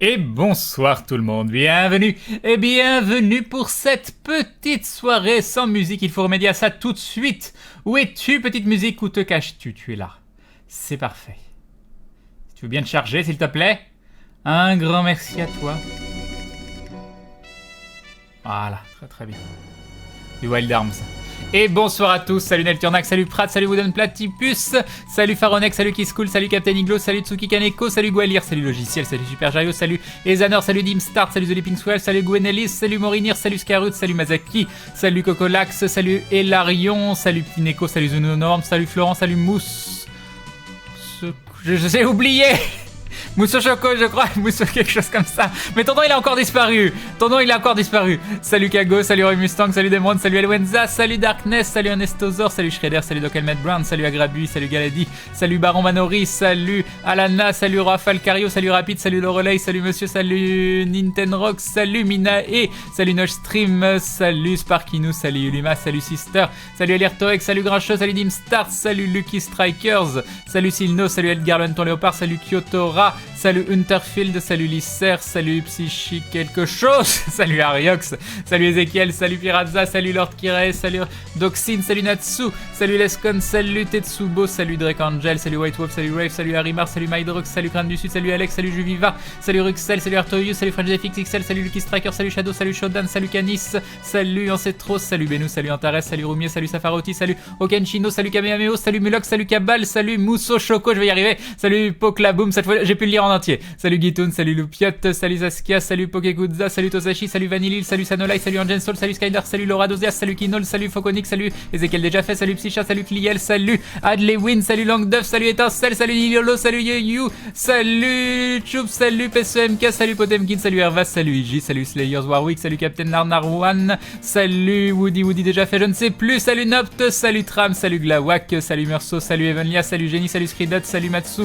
Et bonsoir tout le monde, bienvenue et bienvenue pour cette petite soirée sans musique. Il faut remédier à ça tout de suite. Où es-tu, petite musique? Où te caches-tu? Tu es là. C'est parfait. Tu veux bien te charger, s'il te plaît? Un grand merci à toi. Voilà, très très bien. Du Wild Arms. Et bonsoir à tous, salut Nelturnac, salut Prat, salut Wooden Platypus, salut Faronex, salut Kisscool, salut Captain Iglo, salut Tsuki Kaneko, salut Gualir, salut Logiciel, salut Super Jario, salut Ezanor, salut Dimstart, salut The Leaping Swell, salut Gwenelis, salut Morinir, salut Scarut, salut Mazaki, salut Cocolax, salut Elarion, salut Pineko, salut Zunonorm, salut Florent, salut Mousse... J'ai oublié. Mousso Choco, je crois, Mousso quelque chose comme ça. Mais ton nom il a encore disparu. Salut Kago, salut Roy Mustang, salut Demon, salut Elwenza, salut Darkness, salut Anestosor, salut Shredder, salut Doc Helmet Brown, salut Agrabui, salut Galadi, salut Baron Manori, salut Alana, salut Rafael Cario, salut Rapid, salut Lorelei, salut Monsieur, salut Nintenrox, salut Minae, salut Nochstream, salut Sparkinu, salut Ulima, salut Sister, salut Elirtoek, salut Grincheux, salut Dimstart, salut Lucky Strikers, salut Silno, salut Edgar Lenton Léopard, salut Kyotora, salut Hunterfield, salut Lisser, salut Psychique quelque chose, salut Ariox, salut Ezekiel, salut Pirazza, salut Lord Kirei, salut Doxin, salut Natsu, salut Lescon, salut Tetsubo, salut Drake Angel, salut White Wolf, salut Rave, salut Harimar, salut Mydrox, salut Crâne du Sud, salut Alex, salut Juviva, salut Ruxel, salut Artoyus, salut FrenchFX XL, salut Lucky Striker, salut Shadow, salut Shodan, salut Canis, salut Ancestros, salut Benou, salut Antares, salut Roumier, salut Safaroti, salut Okenchino, salut Kamehameo, salut Mulox, salut Kabal, salut Mousso Choco, je vais y arriver, salut Poklaboom, cette fois j'ai pu le lire en entier. Salut Gitoun, salut Loupiot, salut Saskia, salut Pokekudza, salut Tosashi, salut Vanillil, salut Sanolai, salut Angensol, salut Skydar, salut Laura Dosias, salut Kinol, salut Foconix, salut Ezekiel déjà fait, salut Psycha, salut Cliel, salut Adlewin, salut Langduff, salut Étincelle, salut Niliolo, salut Yeyu, salut Choup, salut PSEMK, salut Potemkin, salut Hervas, salut Iji, salut Slayers Warwick, salut Captain Narnarwan, salut Woody déjà fait, je ne sais plus, salut Nopt, salut Tram, salut Glawak, salut Murso, salut Evenlia, salut Jenny, salut Skridot, salut Matsu,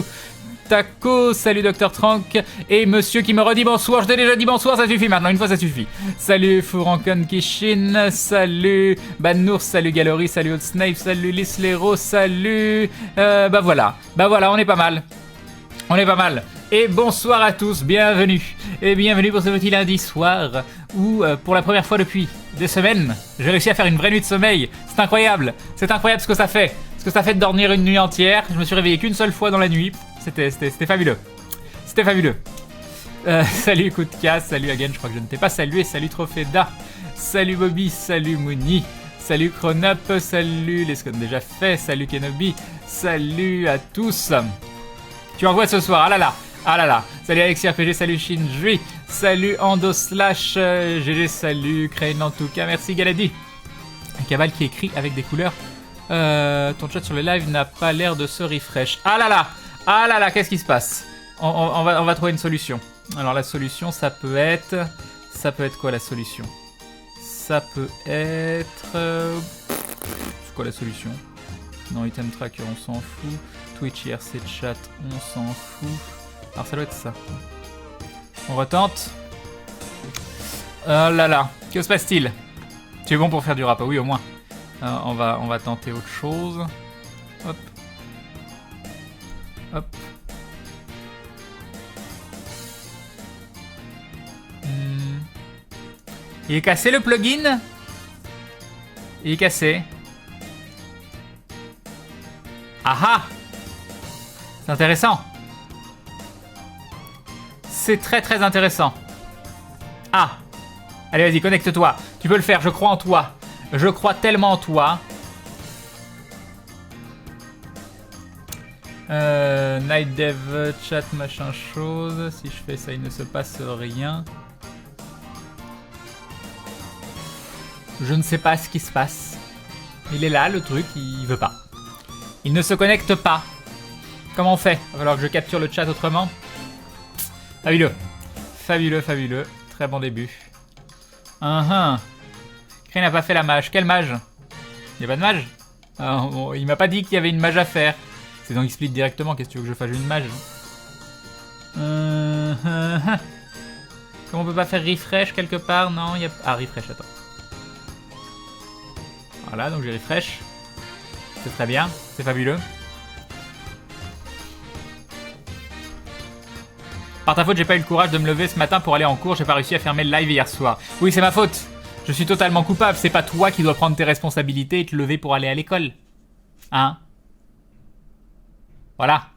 Taco, salut Dr Trank et monsieur qui me redit bonsoir, je t'ai déjà dit bonsoir, ça suffit maintenant, une fois ça suffit. Salut Furankon Kishin, salut Bannour, salut Gallery, salut Old Snape, salut Lislero, salut... bah voilà, on est pas mal. Et bonsoir à tous, bienvenue. Et bienvenue pour ce petit lundi soir où, pour la première fois depuis des semaines, j'ai réussi à faire une vraie nuit de sommeil. C'est incroyable ce que ça fait. Ce que ça fait de dormir une nuit entière. Je me suis réveillé qu'une seule fois dans la nuit. C'était fabuleux. Salut Coup de Casse, salut Again, je crois que je ne t'ai pas salué. Salut Trophéda, salut Bobby, salut Mouni, salut Chronup, salut Lescon déjà fait, salut Kenobi, salut à tous. Tu envoies ce soir, ah là là. Salut Alexis RPG, salut Shinjui, salut Ando Slash, GG, salut Crane en tout cas, merci Galadi. Un cabal qui écrit avec des couleurs. Ton chat sur le live n'a pas l'air de se refresh. Ah là là, qu'est-ce qui se passe? On va trouver une solution. Alors la solution, ça peut être quoi la solution? Ça peut être... C'est quoi la solution? Non, item tracker, on s'en fout. Twitch, IRC chat, on s'en fout. Alors ça doit être ça. On retente. Oh là là, que se passe-t-il? Tu es bon pour faire du rap? Oui, au moins. On va tenter autre chose. Hop. Il est cassé le plugin? Il est cassé. Ah! C'est intéressant. C'est très très intéressant. Ah! Allez, vas-y, connecte-toi. Tu peux le faire, je crois en toi. Je crois tellement en toi. Night Dev, chat, machin chose. Si je fais ça, il ne se passe rien. Je ne sais pas ce qui se passe. Il est là, le truc, il veut pas. Il ne se connecte pas. Comment on fait? Il va falloir que je capture le chat autrement. Fabuleux. Très bon début. Crane n'a pas fait la mage. Quelle mage? Il n'y a pas de mage? Bon, il m'a pas dit qu'il y avait une mage à faire. C'est donc Split directement, qu'est-ce que tu veux que je fasse une mage? Comment on peut pas faire refresh quelque part? Non, il y a... Ah, refresh, attends. Voilà, donc j'ai refresh. C'est très bien, c'est fabuleux. Par ta faute, j'ai pas eu le courage de me lever ce matin pour aller en cours. J'ai pas réussi à fermer le live hier soir. Oui, c'est ma faute. Je suis totalement coupable. C'est pas toi qui dois prendre tes responsabilités et te lever pour aller à l'école. Hein? Voilà.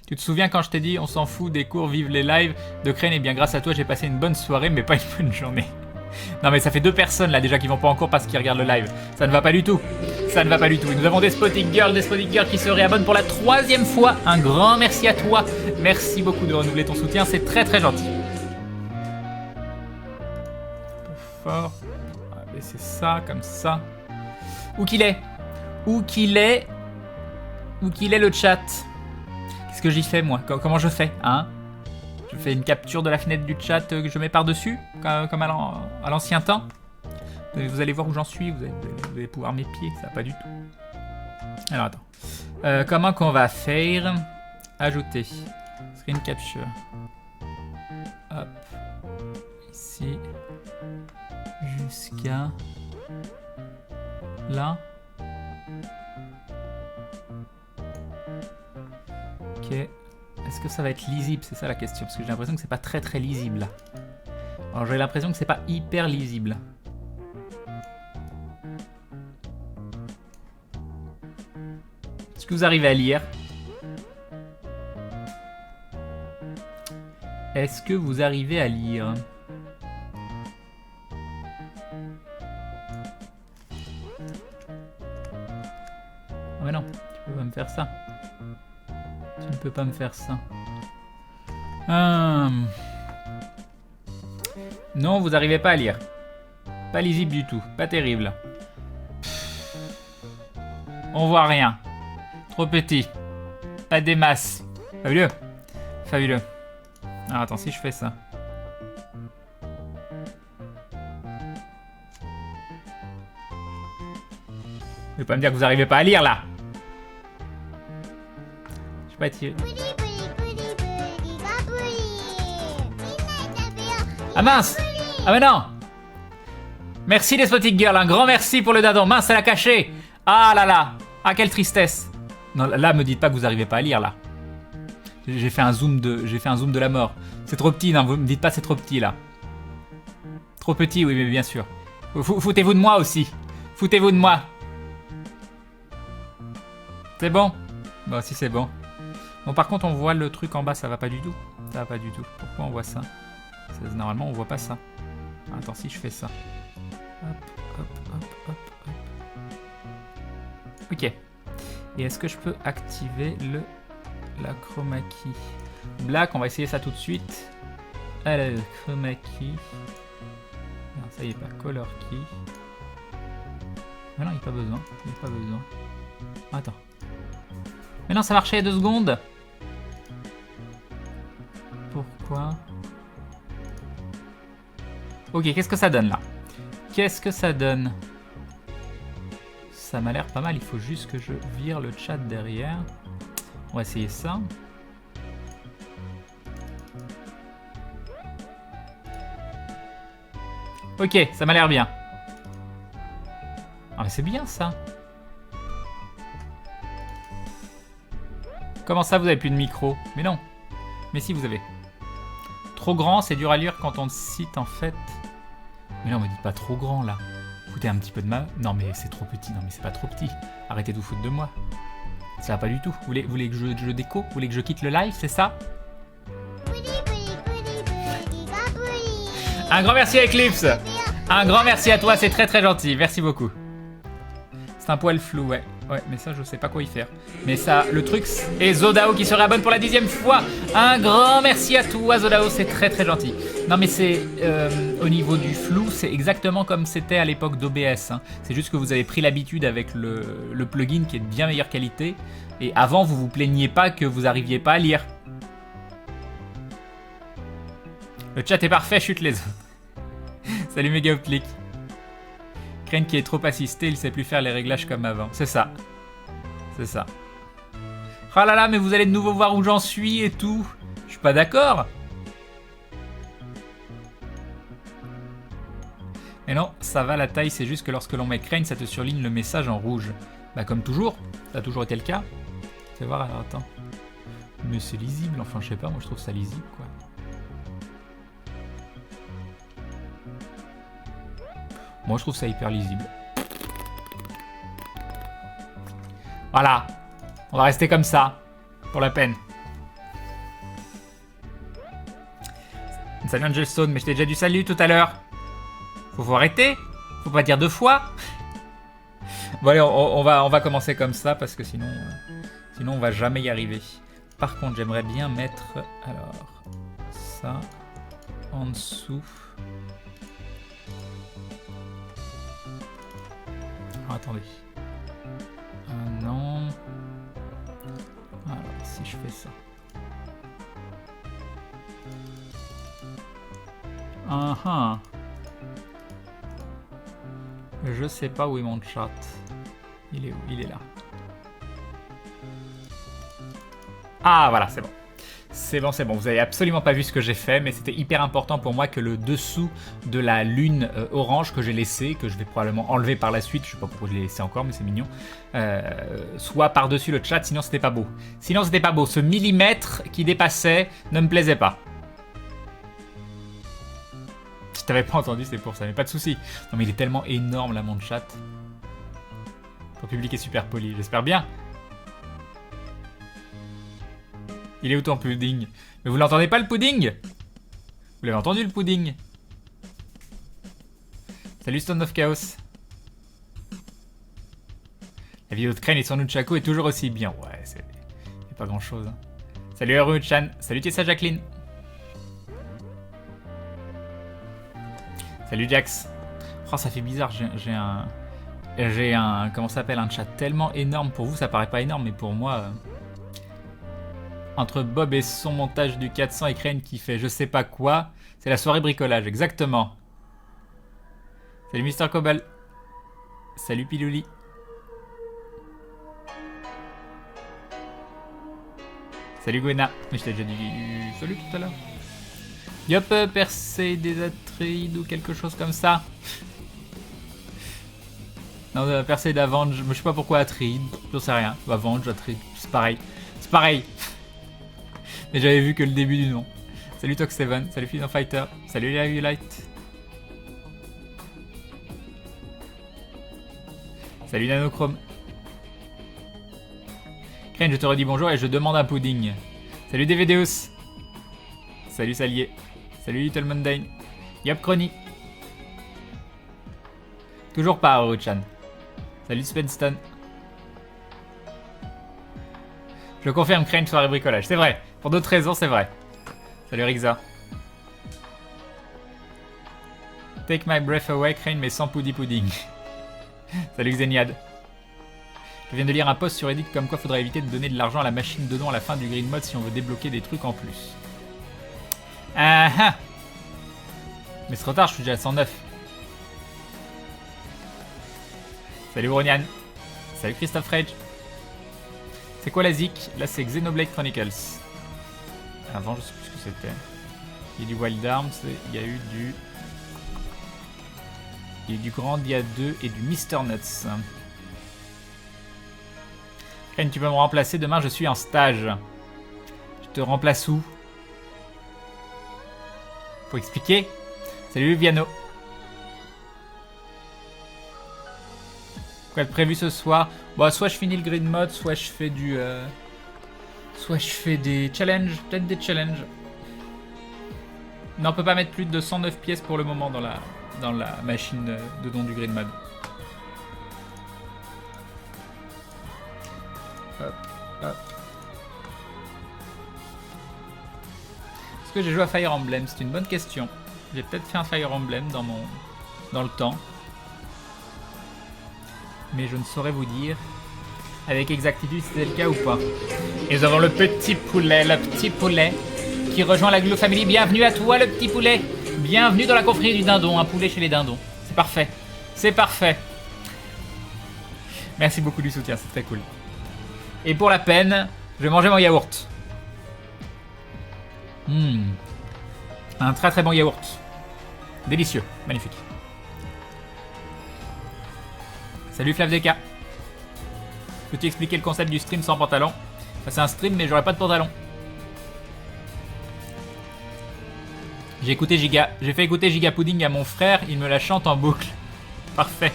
Tu te souviens quand je t'ai dit on s'en fout des cours, vive les lives de Crane? Et bien grâce à toi, j'ai passé une bonne soirée, mais pas une bonne journée. Non mais ça fait 2 personnes là déjà qui vont pas en cours parce qu'ils regardent le live. Ça ne va pas du tout. Ça ne va pas du tout. Et nous avons Despotic Girl qui se réabonne pour la 3e fois. Un grand merci à toi. Merci beaucoup de renouveler ton soutien, c'est très très gentil. Un peu fort. On va baisser ça comme ça. Où qu'il est? Où qu'il est? Où qu'il est le chat? Qu'est-ce que j'y fais moi? Comment je fais, hein? Je fais une capture de la fenêtre du chat que je mets par-dessus, comme à l'ancien temps. Vous allez voir où j'en suis, vous allez pouvoir m'épier, ça va pas du tout. Alors attends. Comment qu'on va faire? Ajouter. Screen capture. Hop. Ici. Jusqu'à... là. Ok. Est-ce que ça va être lisible? C'est ça la question, parce que j'ai l'impression que c'est pas très très lisible là. Alors j'ai l'impression que c'est pas hyper lisible. Est-ce que vous arrivez à lire? Est-ce que vous arrivez à lire? Oh mais non, tu peux pas me faire ça. Tu ne peux pas me faire ça. Non, vous n'arrivez pas à lire. Pas lisible du tout. Pas terrible. On voit rien. Trop petit. Pas des masses. Fabuleux. Fabuleux. Alors attends, si je fais ça. Vous ne pouvez pas me dire que vous n'arrivez pas à lire là. Je sais pas tirer. Ah mince! Ah mais non! Merci Despotic Girl, un grand merci pour le dindon. Mince, elle a caché! Ah là là! Ah quelle tristesse! Non, là me dites pas que vous arrivez pas à lire là. J'ai fait un zoom de la mort. C'est trop petit, non, vous me dites pas c'est trop petit là. Trop petit, oui mais bien sûr. Foutez-vous de moi aussi. Foutez-vous de moi. C'est bon? Bon si c'est bon. Bon par contre on voit le truc en bas, ça va pas du tout. Ça va pas du tout. Pourquoi on voit ça? Normalement on voit pas ça. Attends, si je fais ça. Hop, hop, hop, hop, hop. Ok. Et est-ce que je peux activer la chroma key? Black, on va essayer ça tout de suite. Alors, chroma key. Non, ça y est pas, color key. Ah non, il n'y a pas besoin. Il n'y a pas besoin. Attends. Mais non, ça marchait il y a 2 secondes. Pourquoi? Ok, qu'est-ce que ça donne là? Qu'est-ce que ça donne? Ça m'a l'air pas mal, il faut juste que je vire le chat derrière. On va essayer ça. Ok, ça m'a l'air bien. Ah mais c'est bien ça. Comment ça vous avez plus de micro? Mais non. Mais si vous avez. Trop grand, c'est dur à lire quand on cite en fait. Mais non, me dites pas trop grand là. Foutez un petit peu de ma... Non mais c'est trop petit, non mais c'est pas trop petit. Arrêtez de vous foutre de moi. Ça va pas du tout. Vous voulez que je déco? Vous voulez que je quitte le live, c'est ça? Un grand merci à Eclipse. Un grand merci à toi, c'est très très gentil. Merci beaucoup. C'est un poil flou, ouais. Ouais, mais ça, je sais pas quoi y faire. Mais ça, le truc... Et Zodao qui se réabonne pour la 10e fois. Un grand merci à toi, Zodao, c'est très très gentil. Non, mais c'est... au niveau du flou, c'est exactement comme c'était à l'époque d'OBS. Hein. C'est juste que vous avez pris l'habitude avec le plugin qui est de bien meilleure qualité. Et avant, vous vous plaigniez pas que vous arriviez pas à lire. Le chat est parfait, chute les autres. Salut Megaoplik. Crane qui est trop assisté, il sait plus faire les réglages comme avant. C'est ça. C'est ça. Oh là là, mais vous allez de nouveau voir où j'en suis et tout. Je suis pas d'accord. Mais non, ça va la taille, c'est juste que lorsque l'on met Crane, ça te surligne le message en rouge. Bah comme toujours, ça a toujours été le cas. Fais voir, alors attends. Mais c'est lisible, enfin je sais pas, moi je trouve ça lisible quoi. Moi je trouve ça hyper lisible. Voilà. On va rester comme ça. Pour la peine. Salut Angelstone, mais je t'ai déjà dit salut tout à l'heure. Faut arrêter. Faut pas dire 2 fois. Bon allez, on va commencer comme ça parce que sinon on va jamais y arriver. Par contre, j'aimerais bien mettre alors ça en dessous. Oh, attendez. Non. Alors si je fais ça. Je sais pas où est mon chat. Il est où? Il est là. Ah voilà, c'est bon. C'est bon. Vous avez absolument pas vu ce que j'ai fait, mais c'était hyper important pour moi que le dessous de la lune orange que j'ai laissé, que je vais probablement enlever par la suite, je sais pas pourquoi je l'ai laissé encore, mais c'est mignon, soit par-dessus le chat, sinon c'était pas beau. Ce millimètre qui dépassait ne me plaisait pas. Si t'avais pas entendu, c'est pour ça, mais pas de soucis. Non mais il est tellement énorme là mon chat. Ton public est super poli, j'espère bien. Il est où ton pudding? Mais vous l'entendez pas le pudding? Vous l'avez entendu le pudding? Salut Stone of Chaos. La vidéo de Crane et son Nunchaku est toujours aussi bien. Ouais, c'est pas grand chose. Hein. Salut Haru-chan. Salut Tessa Jacqueline. Salut Jax. Oh, ça fait bizarre, j'ai un... Comment ça s'appelle? Un chat tellement énorme. Pour vous, ça paraît pas énorme, mais pour moi... Entre Bob et son montage du 400 et Crane qui fait je sais pas quoi, c'est la soirée bricolage, exactement. Salut Mister Cobal. Salut Pilouli. Salut Gwena. Mais je t'ai déjà dit salut tout à l'heure. Yop, percé des Atreides ou quelque chose comme ça. Non, percé d'Avange, je sais pas pourquoi Atreides, je sais rien. Avange, Atreides, c'est pareil. C'est pareil. Mais j'avais vu que le début du nom. Salut Tox7, salut Freedom Fighter, salut Light. Salut Nanochrome. Crane, je te redis bonjour et je demande un pudding. Salut DVDeus. Salut Salier. Salut Little Mundane. Yop Crony. Toujours pas Haru-chan. Salut Spenston. Je confirme Crane soirée bricolage, c'est vrai. Pour d'autres raisons, c'est vrai. Salut Rixa. Take my breath away, Crane, mais sans pudding. Salut Xeniad. Je viens de lire un post sur Reddit comme quoi faudrait éviter de donner de l'argent à la machine de don à la fin du green mode si on veut débloquer des trucs en plus. Ah ah. Mais c'est trop tard, je suis déjà à 109. Salut Bronian. Salut Christophe Rage. C'est quoi la zik? Là c'est Xenoblade Chronicles. Avant je sais plus ce que c'était. Il y a du Wild Arms, il y a eu du Grandia 2 et du Mr Nuts. Crane, tu peux me remplacer, demain je suis en stage. Je te remplace où? Faut expliquer. Salut Viano. Quoi de prévu ce soir? Bah soit je finis le green mode, soit je fais du... Soit je fais des challenges, peut-être des challenges. Non, on peut pas mettre plus de 109 pièces pour le moment dans la machine de don du green mode. Hop, hop. Est-ce que j'ai joué à Fire Emblem? C'est une bonne question. J'ai peut-être fait un Fire Emblem dans le temps. Mais je ne saurais vous dire avec exactitude si c'était le cas ou pas. Et nous avons le petit poulet qui rejoint la Glo Family. Bienvenue à toi le petit poulet. Bienvenue dans la confrérie du dindon, un poulet chez les dindons. C'est parfait, c'est parfait. Merci beaucoup du soutien, c'est très cool. Et pour la peine, je vais manger mon yaourt. Un très très bon yaourt. Délicieux, magnifique. Salut FlavDK. Peux-tu expliquer le concept du stream sans pantalon? Bah, c'est un stream mais j'aurai pas de pantalon. J'ai fait écouter Giga Pudding à mon frère, il me la chante en boucle. Parfait.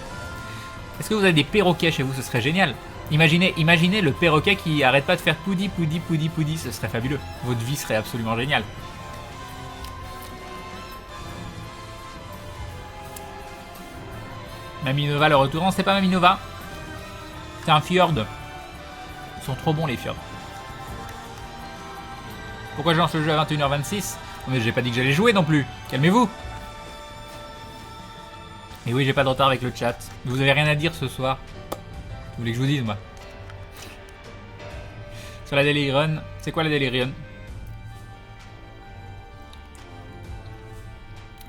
Est-ce que vous avez des perroquets chez vous? Ce serait génial. Imaginez le perroquet qui arrête pas de faire poudi, poudi, poudi, poudi. Ce serait fabuleux. Votre vie serait absolument géniale. Maminova, le retour. Non, c'est pas Maminova. C'est un fjord. Ils sont trop bons, les fjords. Pourquoi je lance le jeu à 21h26? Mais j'ai pas dit que j'allais jouer non plus. Calmez-vous. Et oui, j'ai pas de retard avec le chat. Vous avez rien à dire ce soir? Vous voulez que je vous dise, moi? Sur la Daily Run. C'est quoi la Daily Run?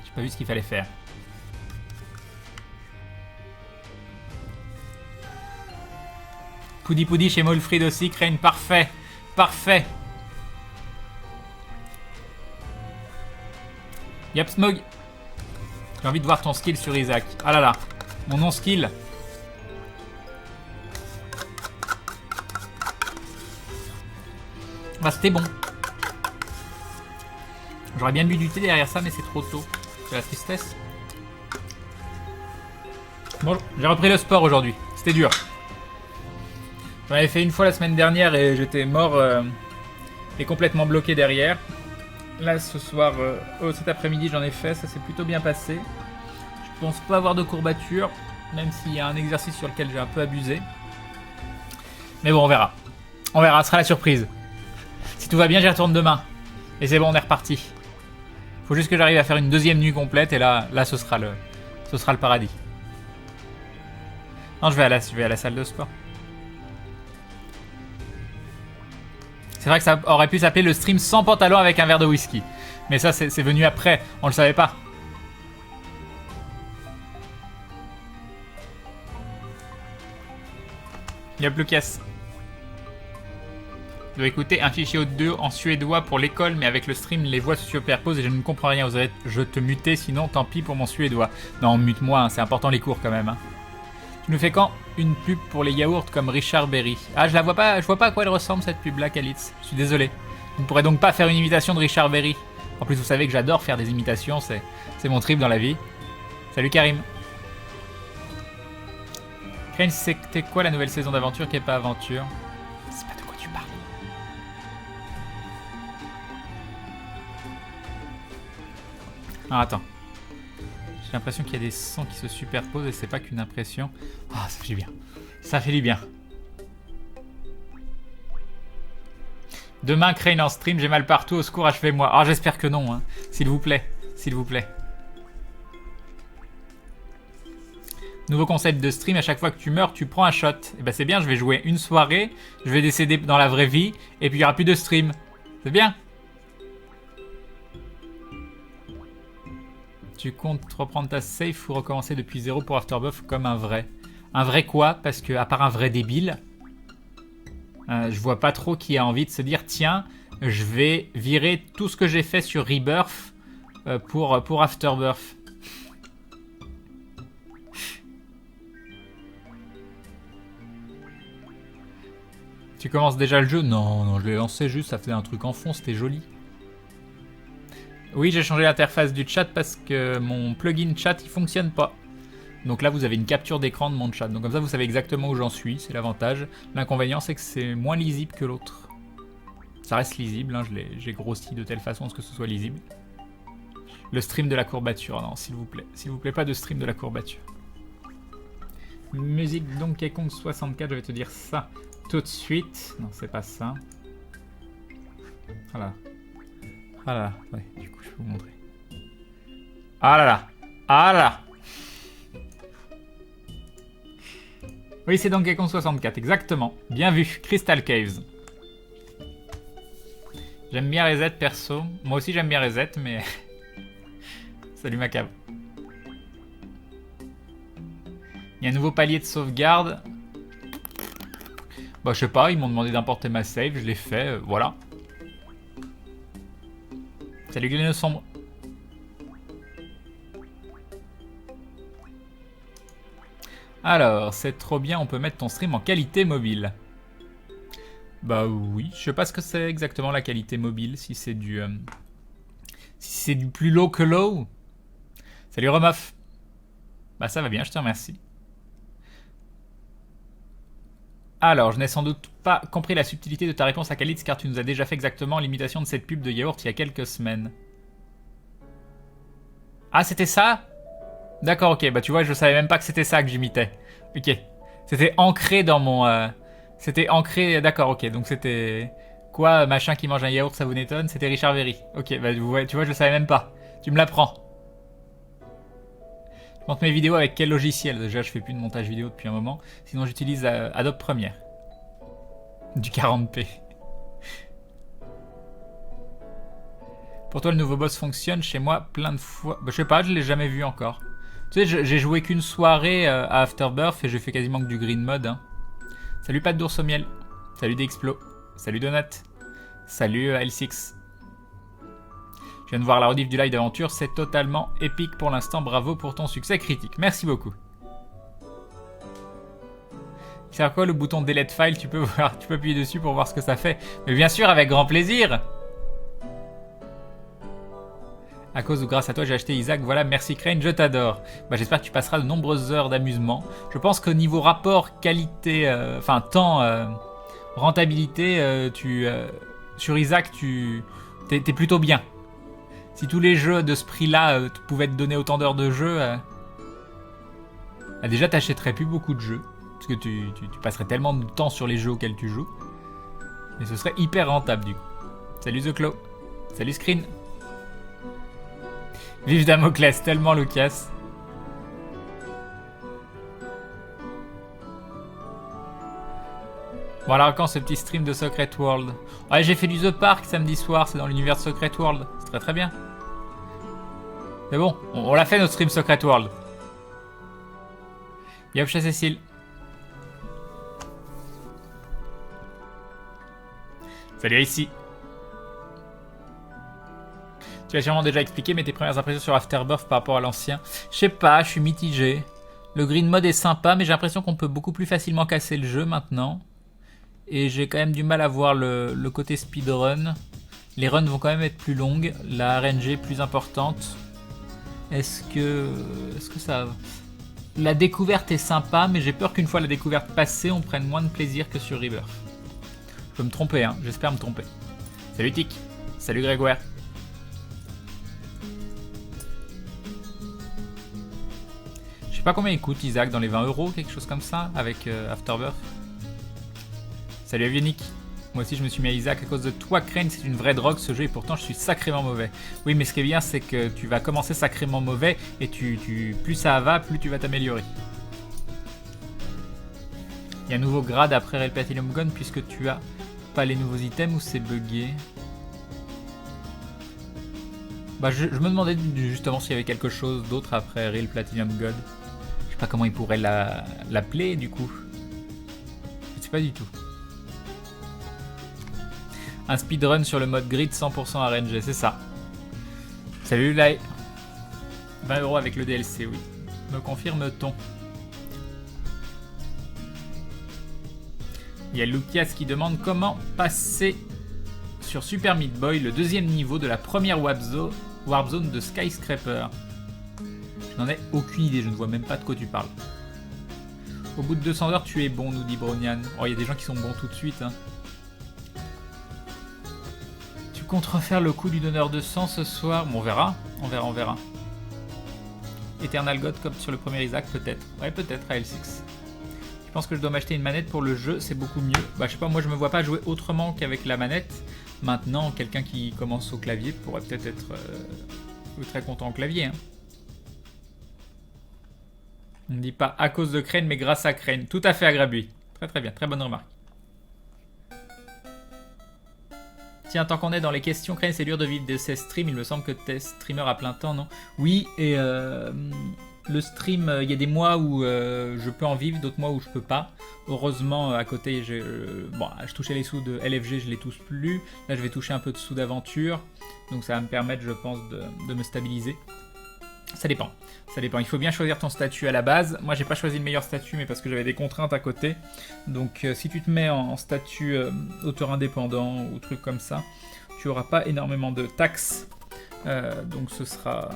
J'ai pas vu ce qu'il fallait faire. Poudi Poudi chez Molfrid aussi. Crane, parfait. Parfait. Yep, Smog. J'ai envie de voir ton skill sur Isaac. Ah là là. Mon non-skill. Bah, c'était bon. J'aurais bien bu du thé derrière ça, mais c'est trop tôt. C'est la tristesse. Bon, j'ai repris le sport aujourd'hui. C'était dur. J'en avais fait une fois la semaine dernière et j'étais mort et complètement bloqué derrière. Là, ce soir, cet après-midi, j'en ai fait. Ça s'est plutôt bien passé. Je pense pas avoir de courbature, même s'il y a un exercice sur lequel j'ai un peu abusé. Mais bon, on verra. On verra, ce sera la surprise. Si tout va bien, j'y retourne demain. Et c'est bon, on est reparti. Faut juste que j'arrive à faire une deuxième nuit complète et là ce sera le paradis. Non, je vais à la salle de sport. C'est vrai que ça aurait pu s'appeler le stream sans pantalon avec un verre de whisky. Mais ça, c'est venu après. On le savait pas. Y'a plus caisse. Je dois écouter un fichier audio en suédois pour l'école, mais avec le stream, les voix se superposent et je ne comprends rien. Je te muter, sinon tant pis pour mon suédois. Non, mute-moi, hein, c'est important les cours quand même. Hein. Tu nous fais quand une pub pour les yaourts comme Richard Berry? Ah, je la vois pas, je vois pas à quoi elle ressemble cette pub-là, Kalitz. Je suis désolé. Vous ne pourrez donc pas faire une imitation de Richard Berry. En plus, vous savez que j'adore faire des imitations, c'est mon trip dans la vie. Salut Karim. Crane, c'était quoi la nouvelle saison d'aventure qui est pas aventure? C'est pas de quoi tu parles. Ah, attends. J'ai l'impression qu'il y a des sons qui se superposent et c'est pas qu'une impression. Ah, ça fait du bien. Ça fait du bien. Demain, Crane en stream, j'ai mal partout, au secours, achevez-moi. Ah, j'espère que non, hein. S'il vous plaît. S'il vous plaît. Nouveau concept de stream, à chaque fois que tu meurs, tu prends un shot. Et ben c'est bien, je vais jouer une soirée, je vais décéder dans la vraie vie, et puis il n'y aura plus de stream. C'est bien. Tu comptes reprendre ta save ou recommencer depuis zéro pour Afterbuff comme un vrai? Un vrai quoi? Parce que à part un vrai débile, je vois pas trop qui a envie de se dire tiens, je vais virer tout ce que j'ai fait sur Rebirth pour Afterbirth. Tu commences déjà le jeu? Non, non, je l'ai lancé juste, ça faisait un truc en fond, c'était joli. Oui, j'ai changé l'interface du chat parce que mon plugin chat il fonctionne pas. Donc là vous avez une capture d'écran de mon chat. Donc comme ça vous savez exactement où j'en suis, c'est l'avantage. L'inconvénient c'est que c'est moins lisible que l'autre. Ça reste lisible, hein, j'ai grossi de telle façon à ce que ce soit lisible. Le stream de la courbature, non s'il vous plaît pas de stream de la courbature. Musique Donkey Kong 64, je vais te dire ça tout de suite. Non c'est pas ça. Voilà. Ah là là, ouais, du coup je vais vous montrer. Ah là là, ah là là. Oui, c'est Donkey Kong 64, exactement. Bien vu, Crystal Caves. J'aime bien Reset perso. Moi aussi j'aime bien Reset, mais... Salut Macabre. Il y a un nouveau palier de sauvegarde. Bah je sais pas, ils m'ont demandé d'importer ma save, je l'ai fait, voilà. Salut Glenn Sombre. Alors, c'est trop bien, on peut mettre ton stream en qualité mobile. Bah oui, je sais pas ce que c'est exactement la qualité mobile, si c'est du Si c'est du plus low que low. Salut Remoff. Bah ça va bien, je te remercie. Alors, je n'ai sans doute pas compris la subtilité de ta réponse à Khalid, car tu nous as déjà fait exactement l'imitation de cette pub de yaourt il y a quelques semaines. Ah, c'était ça? D'accord, ok. Bah tu vois, je savais même pas que c'était ça que j'imitais. Ok. C'était ancré dans mon... C'était ancré... D'accord, ok. Donc c'était... Quoi, machin qui mange un yaourt, ça vous étonne? C'était Richard Very. Ok, bah tu vois, je le savais même pas. Tu me l'apprends. Je monte mes vidéos avec quel logiciel? Déjà, je fais plus de montage vidéo depuis un moment. Sinon, j'utilise Adobe Premiere. Du 40p. Pour toi, le nouveau boss fonctionne chez moi plein de fois. Bah, je sais pas, je l'ai jamais vu encore. Tu sais, j'ai joué qu'une soirée à Afterbirth et j'ai fait quasiment que du green mode. Hein. Salut Pat d'ours au miel. Salut Dexplo. Salut Donut. Salut L6. Je viens de voir la rediff du live d'aventure. C'est totalement épique pour l'instant. Bravo pour ton succès critique. Merci beaucoup. C'est à quoi le bouton Delete File? Tu peux appuyer dessus pour voir ce que ça fait. Mais bien sûr, avec grand plaisir. À cause ou grâce à toi, j'ai acheté Isaac. Voilà, merci Crane, je t'adore. Bah, j'espère que tu passeras de nombreuses heures d'amusement. Je pense qu'au niveau rapport qualité, enfin temps, rentabilité, sur Isaac, t'es plutôt bien. Si tous les jeux de ce prix-là pouvaient te donner autant d'heures de jeu, déjà t'achèterais plus beaucoup de jeux. Parce que tu passerais tellement de temps sur les jeux auxquels tu joues. Et ce serait hyper rentable du coup. Salut The Claw. Salut Screen. Vive Damoclès, tellement Lucas. Bon alors quand ce petit stream de Secret World? Ouais, j'ai fait du The Park samedi soir, c'est dans l'univers de Secret World. C'est très très bien. Mais bon, on l'a fait notre stream Secret World. Yopcha Cécile. Salut ici. Tu l'as sûrement déjà expliqué, mais tes premières impressions sur Afterbirth par rapport à l'ancien. Je sais pas, je suis mitigé. Le green mode est sympa, mais j'ai l'impression qu'on peut beaucoup plus facilement casser le jeu maintenant. Et j'ai quand même du mal à voir le côté speedrun. Les runs vont quand même être plus longues, la RNG plus importante. Est-ce que ça... La découverte est sympa, mais j'ai peur qu'une fois la découverte passée, on prenne moins de plaisir que sur Rebirth. Je peux me tromper, hein, j'espère me tromper. Salut Tic, salut Grégoire. Je sais pas combien il coûte Isaac, dans les 20 €, quelque chose comme ça, avec Afterbirth. Salut Avionic. Moi aussi je me suis mis à Isaac à cause de toi Crane, c'est une vraie drogue ce jeu et pourtant je suis sacrément mauvais. Oui mais ce qui est bien c'est que tu vas commencer sacrément mauvais et plus ça va, plus tu vas t'améliorer. Il y a un nouveau grade après Real Platinum Gun puisque tu as pas les nouveaux items ou c'est buggé. Bah je me demandais justement s'il y avait quelque chose d'autre après Real Platinum God. Je sais pas comment ils pourraient l'appeler du coup. Je sais pas du tout. Un speedrun sur le mode grid 100% RNG, c'est ça. Salut Lai. 20 € avec le DLC, oui. Me confirme-t-on? Il y a Lucias qui demande comment passer sur Super Meat Boy le deuxième niveau de la première Warp Zone de Skyscraper. Je n'en ai aucune idée, je ne vois même pas de quoi tu parles. Au bout de 200 heures, tu es bon, nous dit Bronian. Oh, il y a des gens qui sont bons tout de suite. Hein. Tu comptes refaire le coup du donneur de sang ce soir? Bon, on verra. Eternal God comme sur le premier Isaac, peut-être. Ouais, peut-être à L6. Je pense que je dois m'acheter une manette pour le jeu, c'est beaucoup mieux. Bah, je sais pas, moi je me vois pas jouer autrement qu'avec la manette. Maintenant, quelqu'un qui commence au clavier pourrait peut-être être très content au clavier. Hein. On ne dit pas à cause de Crane, mais grâce à Crane. Tout à fait agréable. Très très bien, très bonne remarque. Tiens, tant qu'on est dans les questions, Crane, c'est dur de vivre de ces streams. Il me semble que tu es streamer à plein temps, non? Oui, et le stream, il y a des mois où je peux en vivre, d'autres mois où je peux pas. Heureusement, à côté, je touchais les sous de LFG, je les touche plus. Là, je vais toucher un peu de sous d'aventure. Donc ça va me permettre, je pense, de me stabiliser. Ça dépend. Il faut bien choisir ton statut à la base. Moi, j'ai pas choisi le meilleur statut, mais parce que j'avais des contraintes à côté. Donc, si tu te mets en statut auteur indépendant ou truc comme ça, tu auras pas énormément de taxes Donc ce sera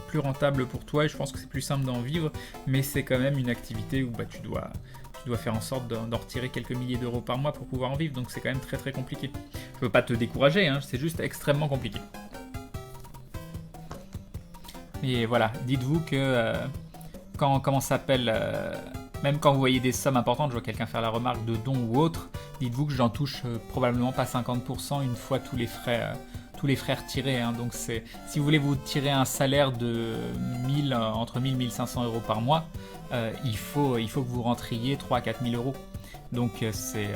plus rentable pour toi et je pense que c'est plus simple d'en vivre, mais c'est quand même une activité où tu dois faire en sorte d'en retirer quelques milliers d'euros par mois pour pouvoir en vivre, donc c'est quand même très très compliqué. Je veux pas te décourager, hein, c'est juste extrêmement compliqué. Et voilà, dites-vous que même quand vous voyez des sommes importantes, je vois quelqu'un faire la remarque de dons ou autre, dites-vous que j'en touche probablement pas 50% une fois tous les frais retirés. Hein. Donc si vous voulez vous tirer un salaire de entre 1000 et 1500 euros par mois, il faut que vous rentriez 3 à 4000 euros. Donc c'est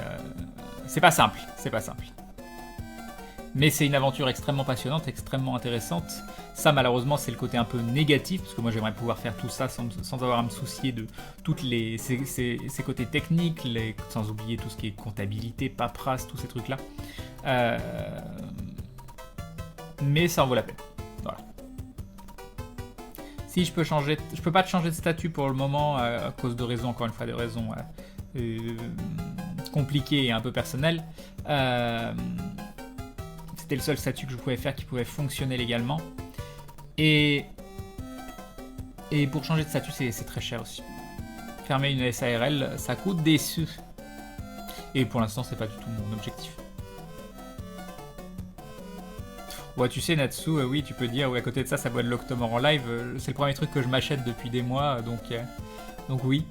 pas simple, Mais c'est une aventure extrêmement passionnante, extrêmement intéressante. Ça, malheureusement, c'est le côté un peu négatif, parce que moi, j'aimerais pouvoir faire tout ça sans avoir à me soucier de toutes ces côtés techniques, sans oublier tout ce qui est comptabilité, paperasse, tous ces trucs-là. Mais ça en vaut la peine. Voilà. Si je peux pas te changer de statut pour le moment à cause de raisons, encore une fois, des raisons compliquées et un peu personnelles. C'était le seul statut que je pouvais faire qui pouvait fonctionner légalement. Et pour changer de statut, c'est très cher aussi. Fermer une SARL, ça coûte des sous. Et pour l'instant, c'est pas du tout mon objectif. Ouais, tu sais, Natsu, oui, tu peux dire, oui, à côté de ça, ça boit de l'Octomore en live. C'est le premier truc que je m'achète depuis des mois, donc oui.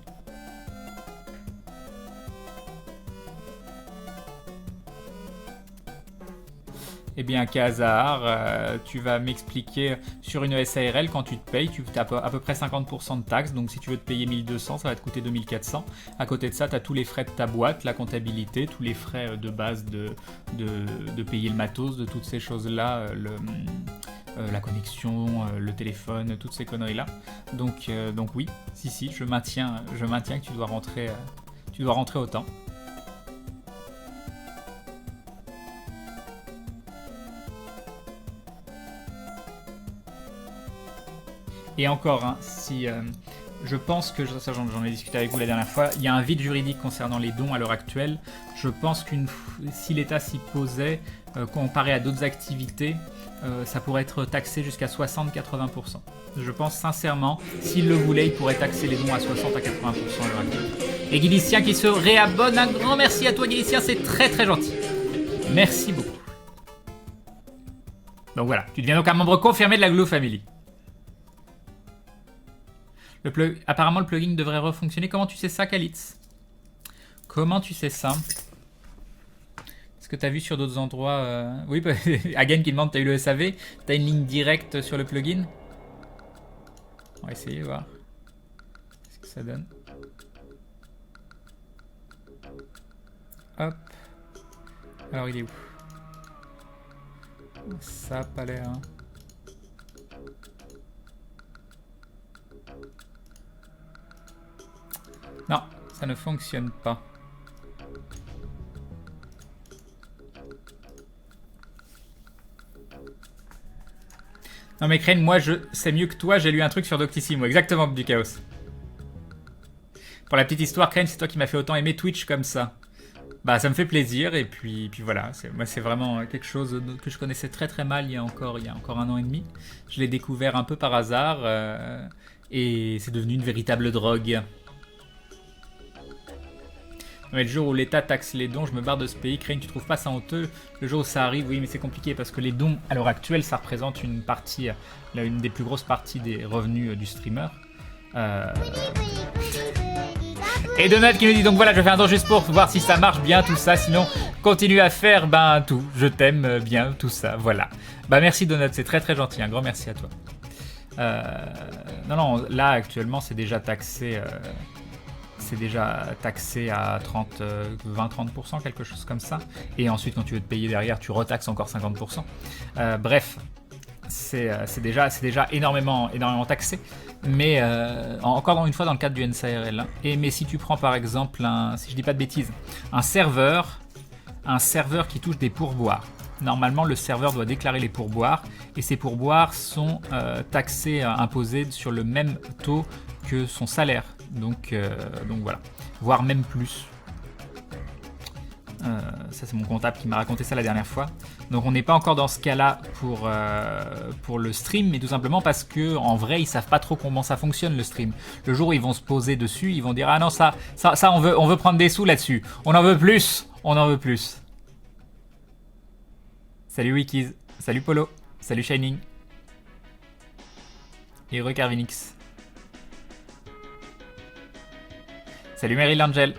Eh bien, Kazahar, tu vas m'expliquer sur une SARL, quand tu te payes, tu as à peu près 50% de taxes. Donc, si tu veux te payer 1200, ça va te coûter 2400. À côté de ça, tu as tous les frais de ta boîte, la comptabilité, tous les frais de base de payer le matos, de toutes ces choses-là, la connexion, le téléphone, toutes ces conneries-là. Donc oui, si, je maintiens que tu dois rentrer autant. Et encore, hein, si je pense que, ça j'en ai discuté avec vous la dernière fois, il y a un vide juridique concernant les dons à l'heure actuelle. Je pense que si l'État s'y posait, comparé à d'autres activités, ça pourrait être taxé jusqu'à 60-80%. Je pense sincèrement, s'il le voulait, il pourrait taxer les dons à 60 à 80% à l'heure actuelle. Et Guilicien qui se réabonne, un grand merci à toi Guilicien, c'est très très gentil. Merci beaucoup. Donc voilà, tu deviens donc un membre confirmé de la Glue Family. Apparemment, le plugin devrait refonctionner. Comment tu sais ça, Kalitz? Comment tu sais ça? Est-ce que tu as vu sur d'autres endroits Oui, Hagen qui demande, tu as eu le SAV? Tu as une ligne directe sur le plugin? On va essayer, voir. Qu'est-ce que ça donne? Hop. Alors, il est où? Ça n'a pas l'air... Hein. Non, ça ne fonctionne pas. Non mais Crane, moi je sais mieux que toi, j'ai lu un truc sur Doctissimo, exactement du chaos. Pour la petite histoire, Crane, c'est toi qui m'as fait autant aimer Twitch comme ça. Bah ça me fait plaisir et puis voilà, moi c'est vraiment quelque chose que je connaissais très très mal il y a encore 1 an et demi. Je l'ai découvert un peu par hasard et c'est devenu une véritable drogue. Mais le jour où l'État taxe les dons, je me barre de ce pays. Crane, tu trouves pas ça honteux? Le jour où ça arrive, oui, mais c'est compliqué parce que les dons, à l'heure actuelle, ça représente une des plus grosses parties des revenus du streamer. Et Donald qui nous dit donc voilà, je fais un don juste pour voir si ça marche bien tout ça, sinon continue à faire tout. Je t'aime bien tout ça, voilà. Bah merci Donald, c'est très très gentil, un grand merci à toi. Non, là actuellement c'est déjà taxé. C'est déjà taxé à 20-30%, quelque chose comme ça. Et ensuite, quand tu veux te payer derrière, tu retaxes encore 50%. Bref, c'est déjà énormément taxé. Mais encore une fois, dans le cadre du NSARL. Hein. Mais si tu prends par exemple, si je dis pas de bêtises, un serveur qui touche des pourboires. Normalement, le serveur doit déclarer les pourboires. Et ces pourboires sont taxés, imposés sur le même taux que son salaire. Donc voilà, voire même plus. Ça, c'est mon comptable qui m'a raconté ça la dernière fois. Donc, on n'est pas encore dans ce cas-là pour le stream, mais tout simplement parce que en vrai, ils savent pas trop comment ça fonctionne le stream. Le jour où ils vont se poser dessus, ils vont dire ah non ça, on veut prendre des sous là-dessus. On en veut plus, on en veut plus. Salut Wikiz, salut Polo, salut Shining. Et Carvinix. Salut Meryl Angel.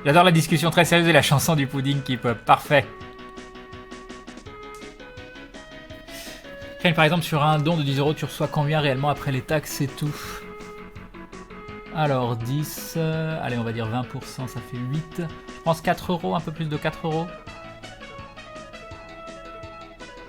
J'adore la discussion très sérieuse et la chanson du pudding qui pop. Parfait. Par exemple, sur un don de 10 €, tu reçois combien réellement après les taxes et tout? Alors 10, allez on va dire 20%, ça fait 8. Je pense 4 €, un peu plus de 4 €.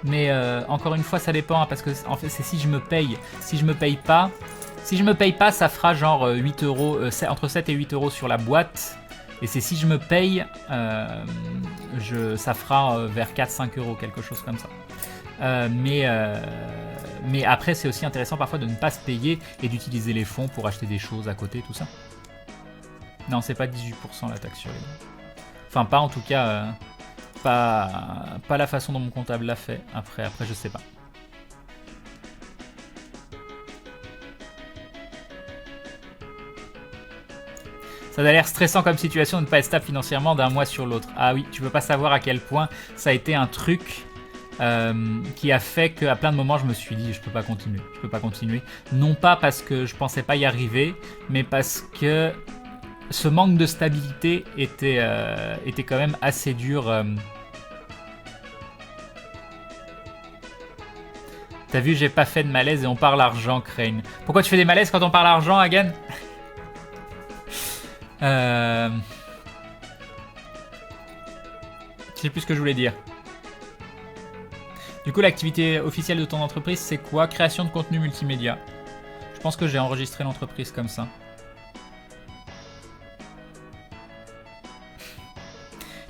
Mais encore une fois ça dépend hein, parce que en fait c'est si je me paye. Si je me paye pas, ça fera genre 8 €, entre 7 et 8 € sur la boîte. Et c'est si je me paye, ça fera vers 4-5 €, quelque chose comme ça. Mais après, c'est aussi intéressant parfois de ne pas se payer et d'utiliser les fonds pour acheter des choses à côté, tout ça. Non, c'est pas 18% la taxe sur les dons. Enfin, pas en tout cas, pas la façon dont mon comptable l'a fait. Après, je sais pas. Ça a l'air stressant comme situation de ne pas être stable financièrement d'un mois sur l'autre. Ah oui, tu peux pas savoir à quel point ça a été un truc qui a fait qu'à plein de moments je me suis dit je peux pas continuer. Non pas parce que je pensais pas y arriver, mais parce que ce manque de stabilité était quand même assez dur. T'as vu, j'ai pas fait de malaise et on parle argent, Crane. Pourquoi tu fais des malaises quand on parle argent, Hagan? Je sais plus ce que je voulais dire. Du coup, l'activité officielle de ton entreprise, c'est quoi? Création de contenu multimédia. Je pense que j'ai enregistré l'entreprise comme ça.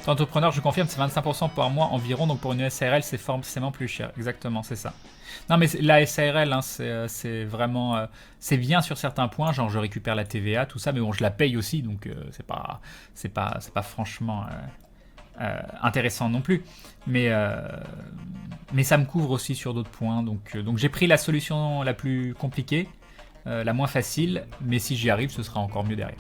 Ton entrepreneur, je confirme, c'est 25% par mois environ. Donc pour une SARL, c'est forcément plus cher. Exactement, c'est ça. Non, mais la SARL, hein, c'est vraiment... c'est bien sur certains points. Genre, je récupère la TVA, tout ça. Mais bon, je la paye aussi. Donc c'est pas franchement... intéressant non plus, mais ça me couvre aussi sur d'autres points, donc j'ai pris la solution la plus compliquée, la moins facile, mais si j'y arrive, ce sera encore mieux derrière.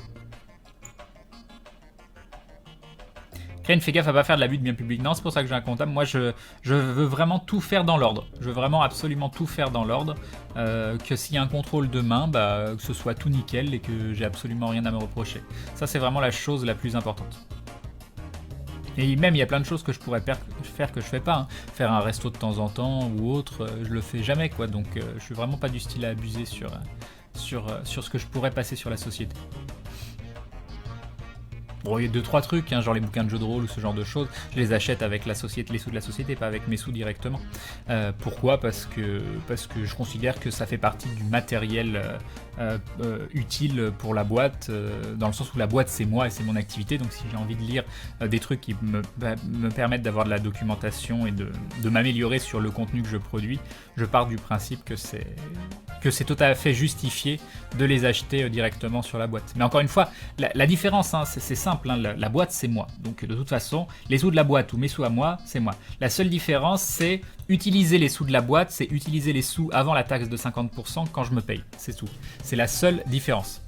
Crane, fais gaffe à pas faire de l'abus de biens publics. Non, c'est pour ça que j'ai un comptable. Moi, je veux vraiment tout faire dans l'ordre. Je veux vraiment absolument tout faire dans l'ordre. Que s'il y a un contrôle demain, que ce soit tout nickel et que j'ai absolument rien à me reprocher. Ça, c'est vraiment la chose la plus importante. Et même, il y a plein de choses que je pourrais faire que je fais pas. Hein. Faire un resto de temps en temps ou autre, je le fais jamais, quoi. Donc, je suis vraiment pas du style à abuser sur ce que je pourrais passer sur la société. Bon, il y a 2-3 trucs, hein, genre les bouquins de jeux de rôle ou ce genre de choses. Je les achète avec la société, les sous de la société, pas avec mes sous directement. Pourquoi ? Parce que je considère que ça fait partie du matériel utile pour la boîte, dans le sens où la boîte c'est moi et c'est mon activité. Donc si j'ai envie de lire des trucs qui me permettent d'avoir de la documentation et de m'améliorer sur le contenu que je produis, je pars du principe que c'est tout à fait justifié de les acheter directement sur la boîte. Mais encore une fois, la différence, hein, c'est simple, hein, la boîte c'est moi. Donc de toute façon, les sous de la boîte ou mes sous à moi, c'est moi. La seule différence, c'est utiliser les sous de la boîte, c'est utiliser les sous avant la taxe de 50% quand je me paye. C'est tout. C'est la seule différence.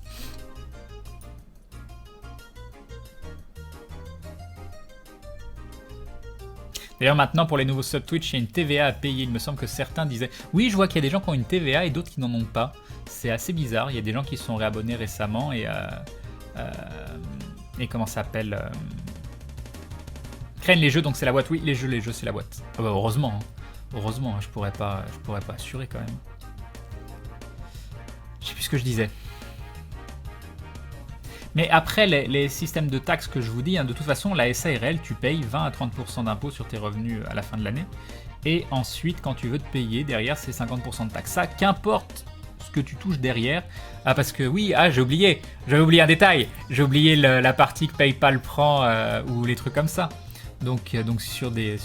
D'ailleurs, maintenant, pour les nouveaux sub Twitch, il y a une TVA à payer. Il me semble que certains disaient... Oui, je vois qu'il y a des gens qui ont une TVA et d'autres qui n'en ont pas. C'est assez bizarre. Il y a des gens qui se sont réabonnés récemment et comment ça s'appelle Craignent les jeux, donc c'est la boîte. Oui, les jeux, c'est la boîte. Ah bah, heureusement. Hein. Heureusement, hein, je pourrais pas assurer quand même. Je sais plus ce que je disais. Mais après, les systèmes de taxes que je vous dis, hein, de toute façon, la SARL, tu payes 20 à 30% d'impôts sur tes revenus à la fin de l'année. Et ensuite, quand tu veux te payer, derrière, c'est 50% de taxes. Ça, qu'importe ce que tu touches derrière. Ah, parce que oui, j'ai oublié. J'avais oublié un détail. J'ai oublié la partie que PayPal prend ou les trucs comme ça. Donc sur des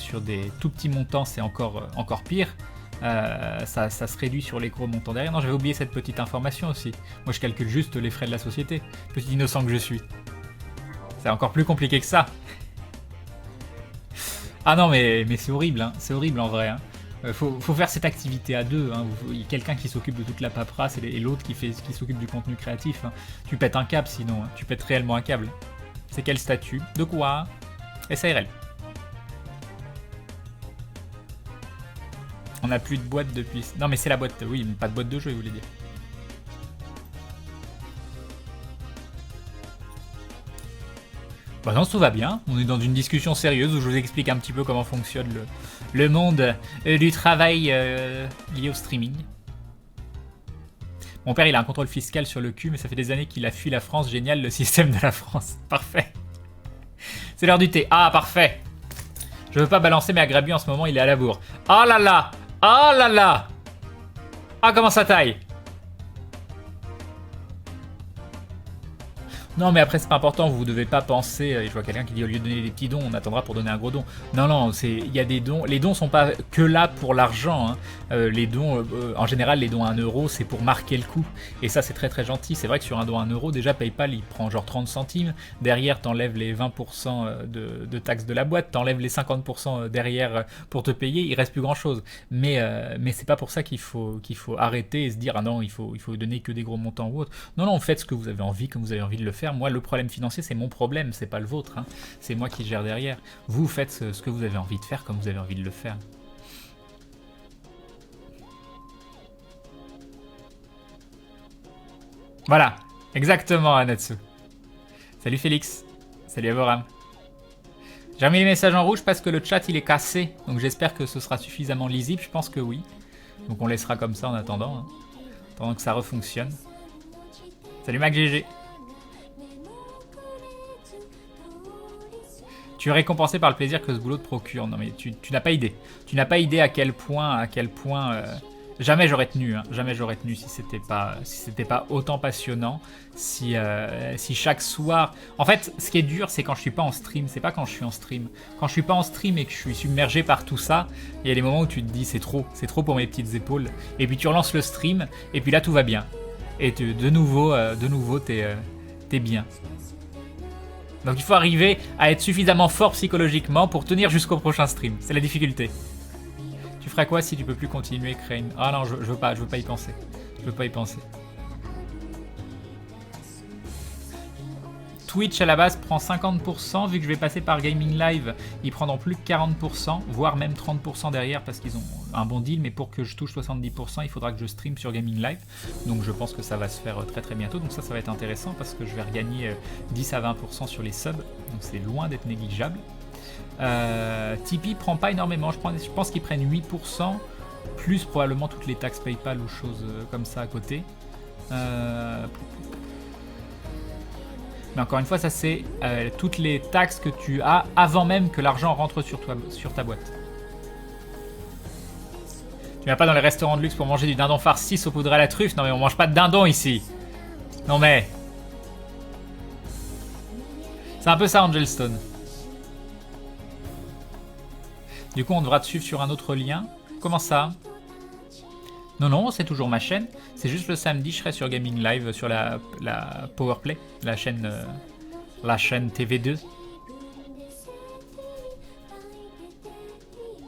tout petits montants, c'est encore pire. Ça se réduit sur les gros montants derrière. Non, j'avais oublié cette petite information aussi. Moi, je calcule juste les frais de la société. Petit innocent que je suis. C'est encore plus compliqué que ça. Ah non, mais c'est horrible, hein. C'est horrible en vrai. Hein. Faut faire cette activité à deux. Hein. Il y a quelqu'un qui s'occupe de toute la paperasse et l'autre qui s'occupe du contenu créatif. Hein. Tu pètes un câble sinon. Hein. Tu pètes réellement un câble. C'est quel statut? De quoi? SARL. On n'a plus de boîte depuis... Non mais c'est la boîte... Oui, mais pas de boîte de jeu, il voulait dire. Bah non, tout va bien. On est dans une discussion sérieuse où je vous explique un petit peu comment fonctionne le monde du travail lié au streaming. Mon père, il a un contrôle fiscal sur le cul, mais ça fait des années qu'il a fui la France. Génial, le système de la France. Parfait. C'est l'heure du thé. Ah, parfait. Je veux pas balancer, mais Agrabu, en ce moment, il est à la bourre. Oh là là. Oh là là. Ah, comment ça taille. Non, mais après, c'est pas important, vous devez pas penser. Je vois quelqu'un qui dit au lieu de donner des petits dons, on attendra pour donner un gros don. Non, non, il y a des dons. Les dons sont pas que là pour l'argent. Hein. Les dons, en général, les dons à 1 euro, c'est pour marquer le coup. Et ça, c'est très très gentil. C'est vrai que sur un don à 1 euro, déjà, PayPal, il prend genre 30 centimes. Derrière, t'enlèves les 20% de taxes de la boîte, t'enlèves les 50% derrière pour te payer, il reste plus grand chose. Mais c'est pas pour ça qu'il faut arrêter et se dire, ah non, il faut donner que des gros montants ou autre. Non, non, faites ce que vous avez envie, comme vous avez envie de le faire. Moi, le problème financier, c'est mon problème, c'est pas le vôtre. Hein. C'est moi qui gère derrière. Vous faites ce que vous avez envie de faire comme vous avez envie de le faire. Voilà, exactement, Anatsu. Salut Félix. Salut Avoram. J'ai remis les messages en rouge parce que le chat, il est cassé. Donc j'espère que ce sera suffisamment lisible. Je pense que oui. Donc on laissera comme ça en attendant. Hein. Pendant que ça refonctionne. Salut MacGG. Tu es récompensé par le plaisir que ce boulot te procure. Non mais tu n'as pas idée. Tu n'as pas idée à quel point... Jamais j'aurais tenu. Hein. Jamais j'aurais tenu si c'était pas autant passionnant. Si chaque soir... En fait, ce qui est dur, c'est quand je suis pas en stream. C'est pas quand je suis en stream. Quand je suis pas en stream et que je suis submergé par tout ça, il y a des moments où tu te dis c'est trop pour mes petites épaules. Et puis tu relances le stream et puis là tout va bien. Et de nouveau t'es bien. Donc il faut arriver à être suffisamment fort psychologiquement pour tenir jusqu'au prochain stream. C'est la difficulté. Tu feras quoi si tu peux plus continuer, Crane? Ah non, je veux pas y penser. Je veux pas y penser. Twitch à la base prend 50%, vu que je vais passer par Gaming Live, ils prendront plus que 40%, voire même 30% derrière parce qu'ils ont un bon deal, mais pour que je touche 70%, il faudra que je stream sur Gaming Live. Donc je pense que ça va se faire très très bientôt, donc ça va être intéressant parce que je vais regagner 10 à 20% sur les subs, donc c'est loin d'être négligeable. Tipeee prend pas énormément, je pense qu'ils prennent 8%, plus probablement toutes les taxes PayPal ou choses comme ça à côté. Mais encore une fois, ça c'est toutes les taxes que tu as avant même que l'argent rentre sur ta boîte. Tu vas pas dans les restaurants de luxe pour manger du dindon farci saupoudré à la truffe? Non mais on mange pas de dindon ici. Non mais... C'est un peu ça Angelstone. Du coup on devra te suivre sur un autre lien. Comment ça? Non, non, c'est toujours ma chaîne. C'est juste le samedi, je serai sur Gaming Live, sur la Powerplay, la chaîne TV2.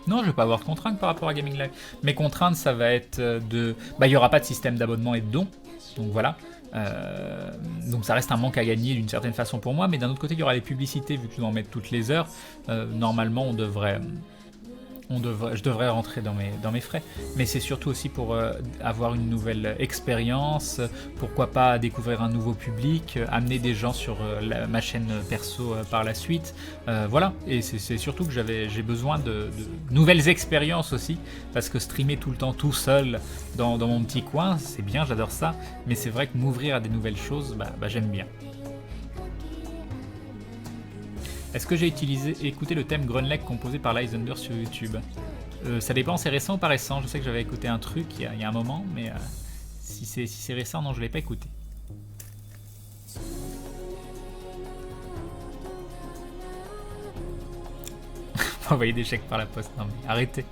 Non, je vais pas avoir de contraintes par rapport à Gaming Live. Mes contraintes, ça va être de... Bah, il n'y aura pas de système d'abonnement et de dons. Donc voilà. Donc ça reste un manque à gagner d'une certaine façon pour moi. Mais d'un autre côté, il y aura les publicités, vu que je dois en mettre toutes les heures. Normalement, je devrais rentrer dans mes frais, mais c'est surtout aussi pour avoir une nouvelle expérience, pourquoi pas découvrir un nouveau public, amener des gens sur ma chaîne perso par la suite, voilà, et c'est surtout que j'ai besoin de nouvelles expériences aussi, parce que streamer tout le temps tout seul dans mon petit coin, c'est bien, j'adore ça, mais c'est vrai que m'ouvrir à des nouvelles choses, bah j'aime bien. Est-ce que j'ai écouté le thème Grunleg composé par Lysander sur YouTube? Ça dépend, c'est récent ou pas récent? Je sais que j'avais écouté un truc il y a un moment, mais si c'est récent, non, je ne l'ai pas écouté. On va envoyer des chèques par la poste, non mais arrêtez.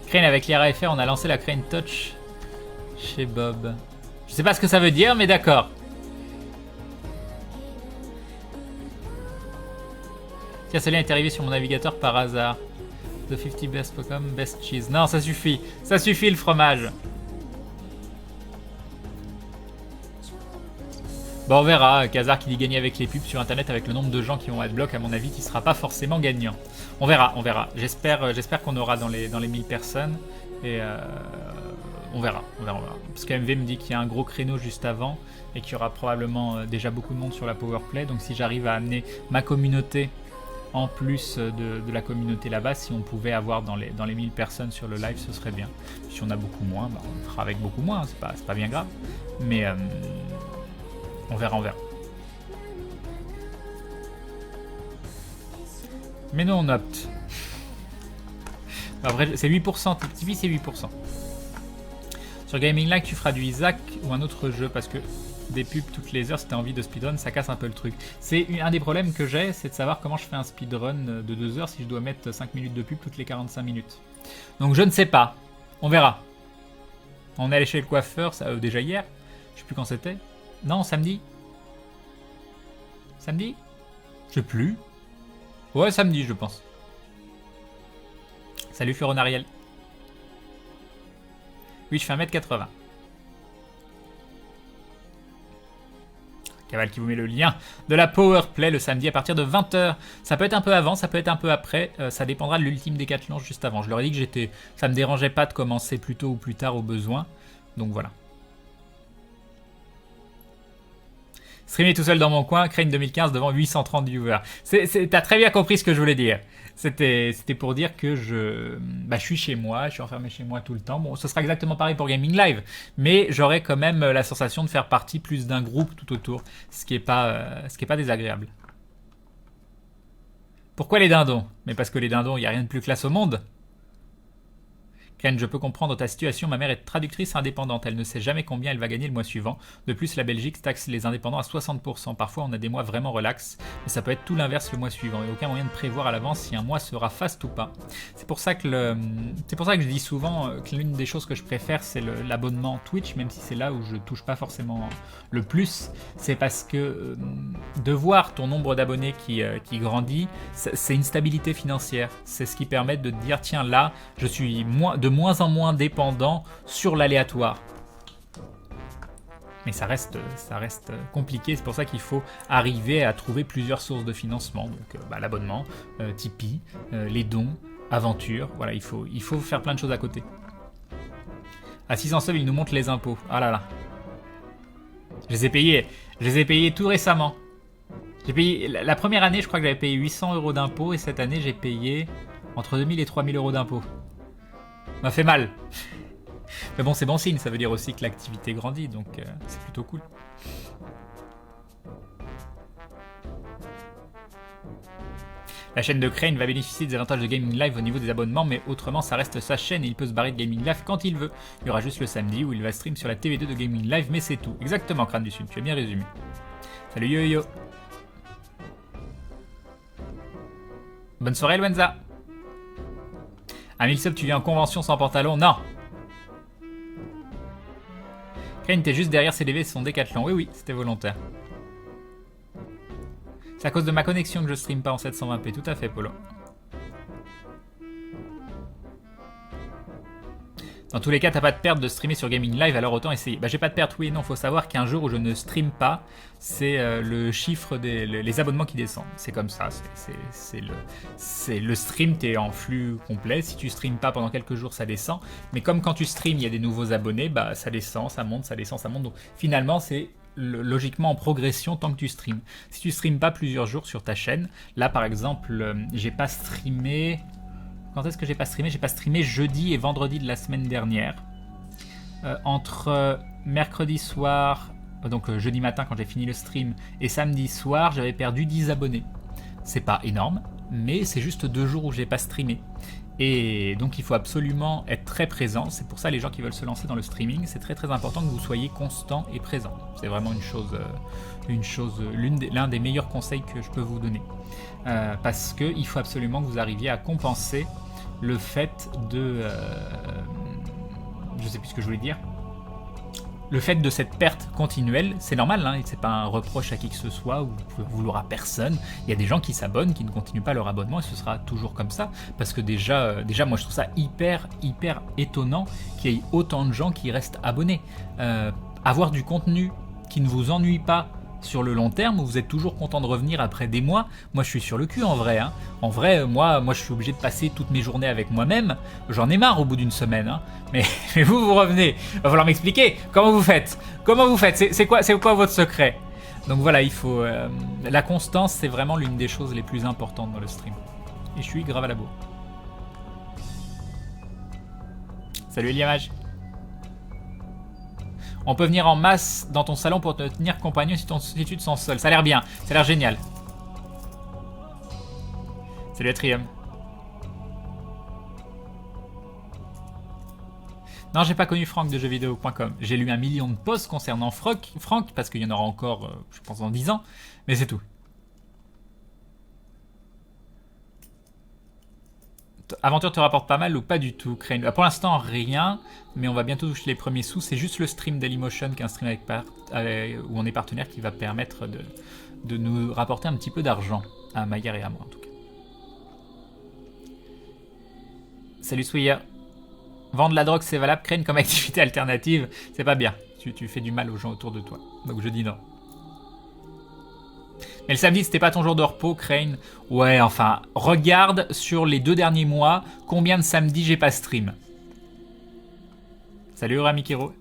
Crane avec l'IRAFR, on a lancé la Crane Touch chez Bob. Je sais pas ce que ça veut dire, mais d'accord. Tiens, celle-là est arrivée sur mon navigateur par hasard. The 50 best Pokémon, best cheese. Non, ça suffit. Ça suffit le fromage. Bon, on verra. Khazar qui dit gagner avec les pubs sur internet avec le nombre de gens qui vont adblock, à mon avis, qui sera pas forcément gagnant. On verra, on verra. J'espère qu'on aura dans les 1000 personnes. Et on verra. Parce que MV me dit qu'il y a un gros créneau juste avant et qu'il y aura probablement déjà beaucoup de monde sur la Powerplay. Donc si j'arrive à amener ma communauté en plus de la communauté là-bas, si on pouvait avoir dans les 1000 personnes sur le live, ce serait bien. Si on a beaucoup moins, bah, on fera avec beaucoup moins, c'est pas bien grave. Mais on verra. Mais non, on opte. Après, c'est 8%, Tipeee c'est 8%. Sur Gaming Live, tu feras du Isaac ou un autre jeu parce que des pubs toutes les heures, si t'as envie de speedrun, ça casse un peu le truc. C'est un des problèmes que j'ai, c'est de savoir comment je fais un speedrun de 2 heures si je dois mettre 5 minutes de pub toutes les 45 minutes. Donc je ne sais pas. On verra. On est allé chez le coiffeur, déjà hier. Je sais plus quand c'était. Non, samedi. Samedi? Je sais plus. Ouais, samedi, je pense. Salut Furon Ariel. Oui, je fais 1m80. Caval qui vous met le lien de la Powerplay le samedi à partir de 20h. Ça peut être un peu avant, ça peut être un peu après. Ça dépendra de l'ultime décathlon juste avant. Je leur ai dit que ça me dérangeait pas de commencer plus tôt ou plus tard au besoin. Donc voilà. Streamer tout seul dans mon coin, Crane 2015 devant 830 viewers. T'as très bien compris ce que je voulais dire. C'était pour dire que je suis chez moi, je suis enfermé chez moi tout le temps. Bon, ce sera exactement pareil pour Gaming Live, mais j'aurai quand même la sensation de faire partie plus d'un groupe tout autour, ce qui est pas désagréable. Pourquoi les dindons? Mais parce que les dindons, il n'y a rien de plus classe au monde. Ken, je peux comprendre ta situation, ma mère est traductrice indépendante, elle ne sait jamais combien elle va gagner le mois suivant. De plus, la Belgique taxe les indépendants à 60%. Parfois, on a des mois vraiment relax, mais ça peut être tout l'inverse le mois suivant. Et aucun moyen de prévoir à l'avance si un mois sera faste ou pas. C'est pour ça que je dis souvent que l'une des choses que je préfère, c'est l'abonnement Twitch, même si c'est là où je touche pas forcément le plus. C'est parce que de voir ton nombre d'abonnés qui grandit, c'est une stabilité financière. C'est ce qui permet de te dire, tiens, là, je suis de moins en moins dépendant sur l'aléatoire. Mais ça reste compliqué, c'est pour ça qu'il faut arriver à trouver plusieurs sources de financement. Donc l'abonnement, Tipeee, les dons, aventure, voilà, il faut faire plein de choses à côté. À 600 subs, il nous montre les impôts. Ah là là. Je les ai payés tout récemment. J'ai payé, la première année, je crois que j'avais payé 800 € d'impôts, et cette année, j'ai payé entre 2000 et 3000 € d'impôts. Ça m'a fait mal. Mais bon, c'est bon signe, ça veut dire aussi que l'activité grandit, donc c'est plutôt cool. La chaîne de Crane va bénéficier des avantages de Gaming Live au niveau des abonnements, mais autrement, ça reste sa chaîne et il peut se barrer de Gaming Live quand il veut. Il y aura juste le samedi où il va stream sur la TV2 de Gaming Live, mais c'est tout. Exactement, Crâne du Sud, tu as bien résumé. Salut yo-yo. Bonne soirée, Luenza. À 1000 subs, tu viens en convention sans pantalon? Non. Crane, t'es juste derrière CDV et son décathlon. Oui, c'était volontaire. C'est à cause de ma connexion que je stream pas en 720p. Tout à fait, Polo. Dans tous les cas, t'as pas de perte de streamer sur Gaming Live, alors autant essayer. J'ai pas de perte, oui et non. Faut savoir qu'un jour où je ne stream pas, c'est le chiffre les abonnements qui descendent. C'est comme ça. C'est le stream, t'es en flux complet. Si tu streames pas pendant quelques jours, ça descend. Mais comme quand tu streams, il y a des nouveaux abonnés, ça descend, ça monte, ça descend, ça monte. Donc finalement, c'est logiquement en progression tant que tu streams. Si tu streames pas plusieurs jours sur ta chaîne, là par exemple, j'ai pas streamé. Quand est-ce que j'ai pas streamé? J'ai pas streamé jeudi et vendredi de la semaine dernière. Entre mercredi soir, donc jeudi matin quand j'ai fini le stream, et samedi soir, j'avais perdu 10 abonnés. C'est pas énorme, mais c'est juste 2 jours où j'ai pas streamé. Et donc il faut absolument être très présent. C'est pour ça les gens qui veulent se lancer dans le streaming, c'est très très important que vous soyez constant et présent. C'est vraiment l'un des meilleurs conseils que je peux vous donner. Parce qu'il faut absolument que vous arriviez à compenser le fait de... je sais plus ce que je voulais dire. le fait de cette perte continuelle, c'est normal, hein, c'est pas un reproche à qui que ce soit, ou vous pouvez vouloir à personne. Il y a des gens qui s'abonnent, qui ne continuent pas leur abonnement, et ce sera toujours comme ça, parce que déjà moi je trouve ça hyper étonnant qu'il y ait autant de gens qui restent abonnés. Avoir du contenu qui ne vous ennuie pas sur le long terme, où vous êtes toujours content de revenir après des mois, moi je suis sur le cul en vrai. Hein. En vrai, moi je suis obligé de passer toutes mes journées avec moi-même, j'en ai marre au bout d'une semaine. Hein. Mais vous revenez, va falloir m'expliquer, comment vous faites. C'est quoi votre secret? Donc voilà, il faut... la constance, c'est vraiment l'une des choses les plus importantes dans le stream. Et je suis grave à la bourre. Salut Eliamage. On peut venir en masse dans ton salon pour te tenir compagnon si tu te sens seul. Ça a l'air bien, ça a l'air génial. Salut Atrium. Non, j'ai pas connu Franck de jeuxvideo.com. J'ai lu 1 million de posts concernant Franck, parce qu'il y en aura encore, je pense, dans 10 ans. Mais c'est tout. Aventure te rapporte pas mal ou pas du tout, Crane? Pour l'instant, rien, mais on va bientôt toucher les premiers sous. C'est juste le stream Dailymotion, qui est un stream où on est partenaire, qui va permettre de nous rapporter un petit peu d'argent, à Maillard et à moi en tout cas. Salut Sweyer. Vendre la drogue, c'est valable, Crane, comme activité alternative, c'est pas bien. Tu fais du mal aux gens autour de toi. Donc je dis non. Mais le samedi, c'était pas ton jour de repos, Crane? Ouais, enfin, regarde sur les 2 derniers mois combien de samedis j'ai pas stream. Salut Ramikiro.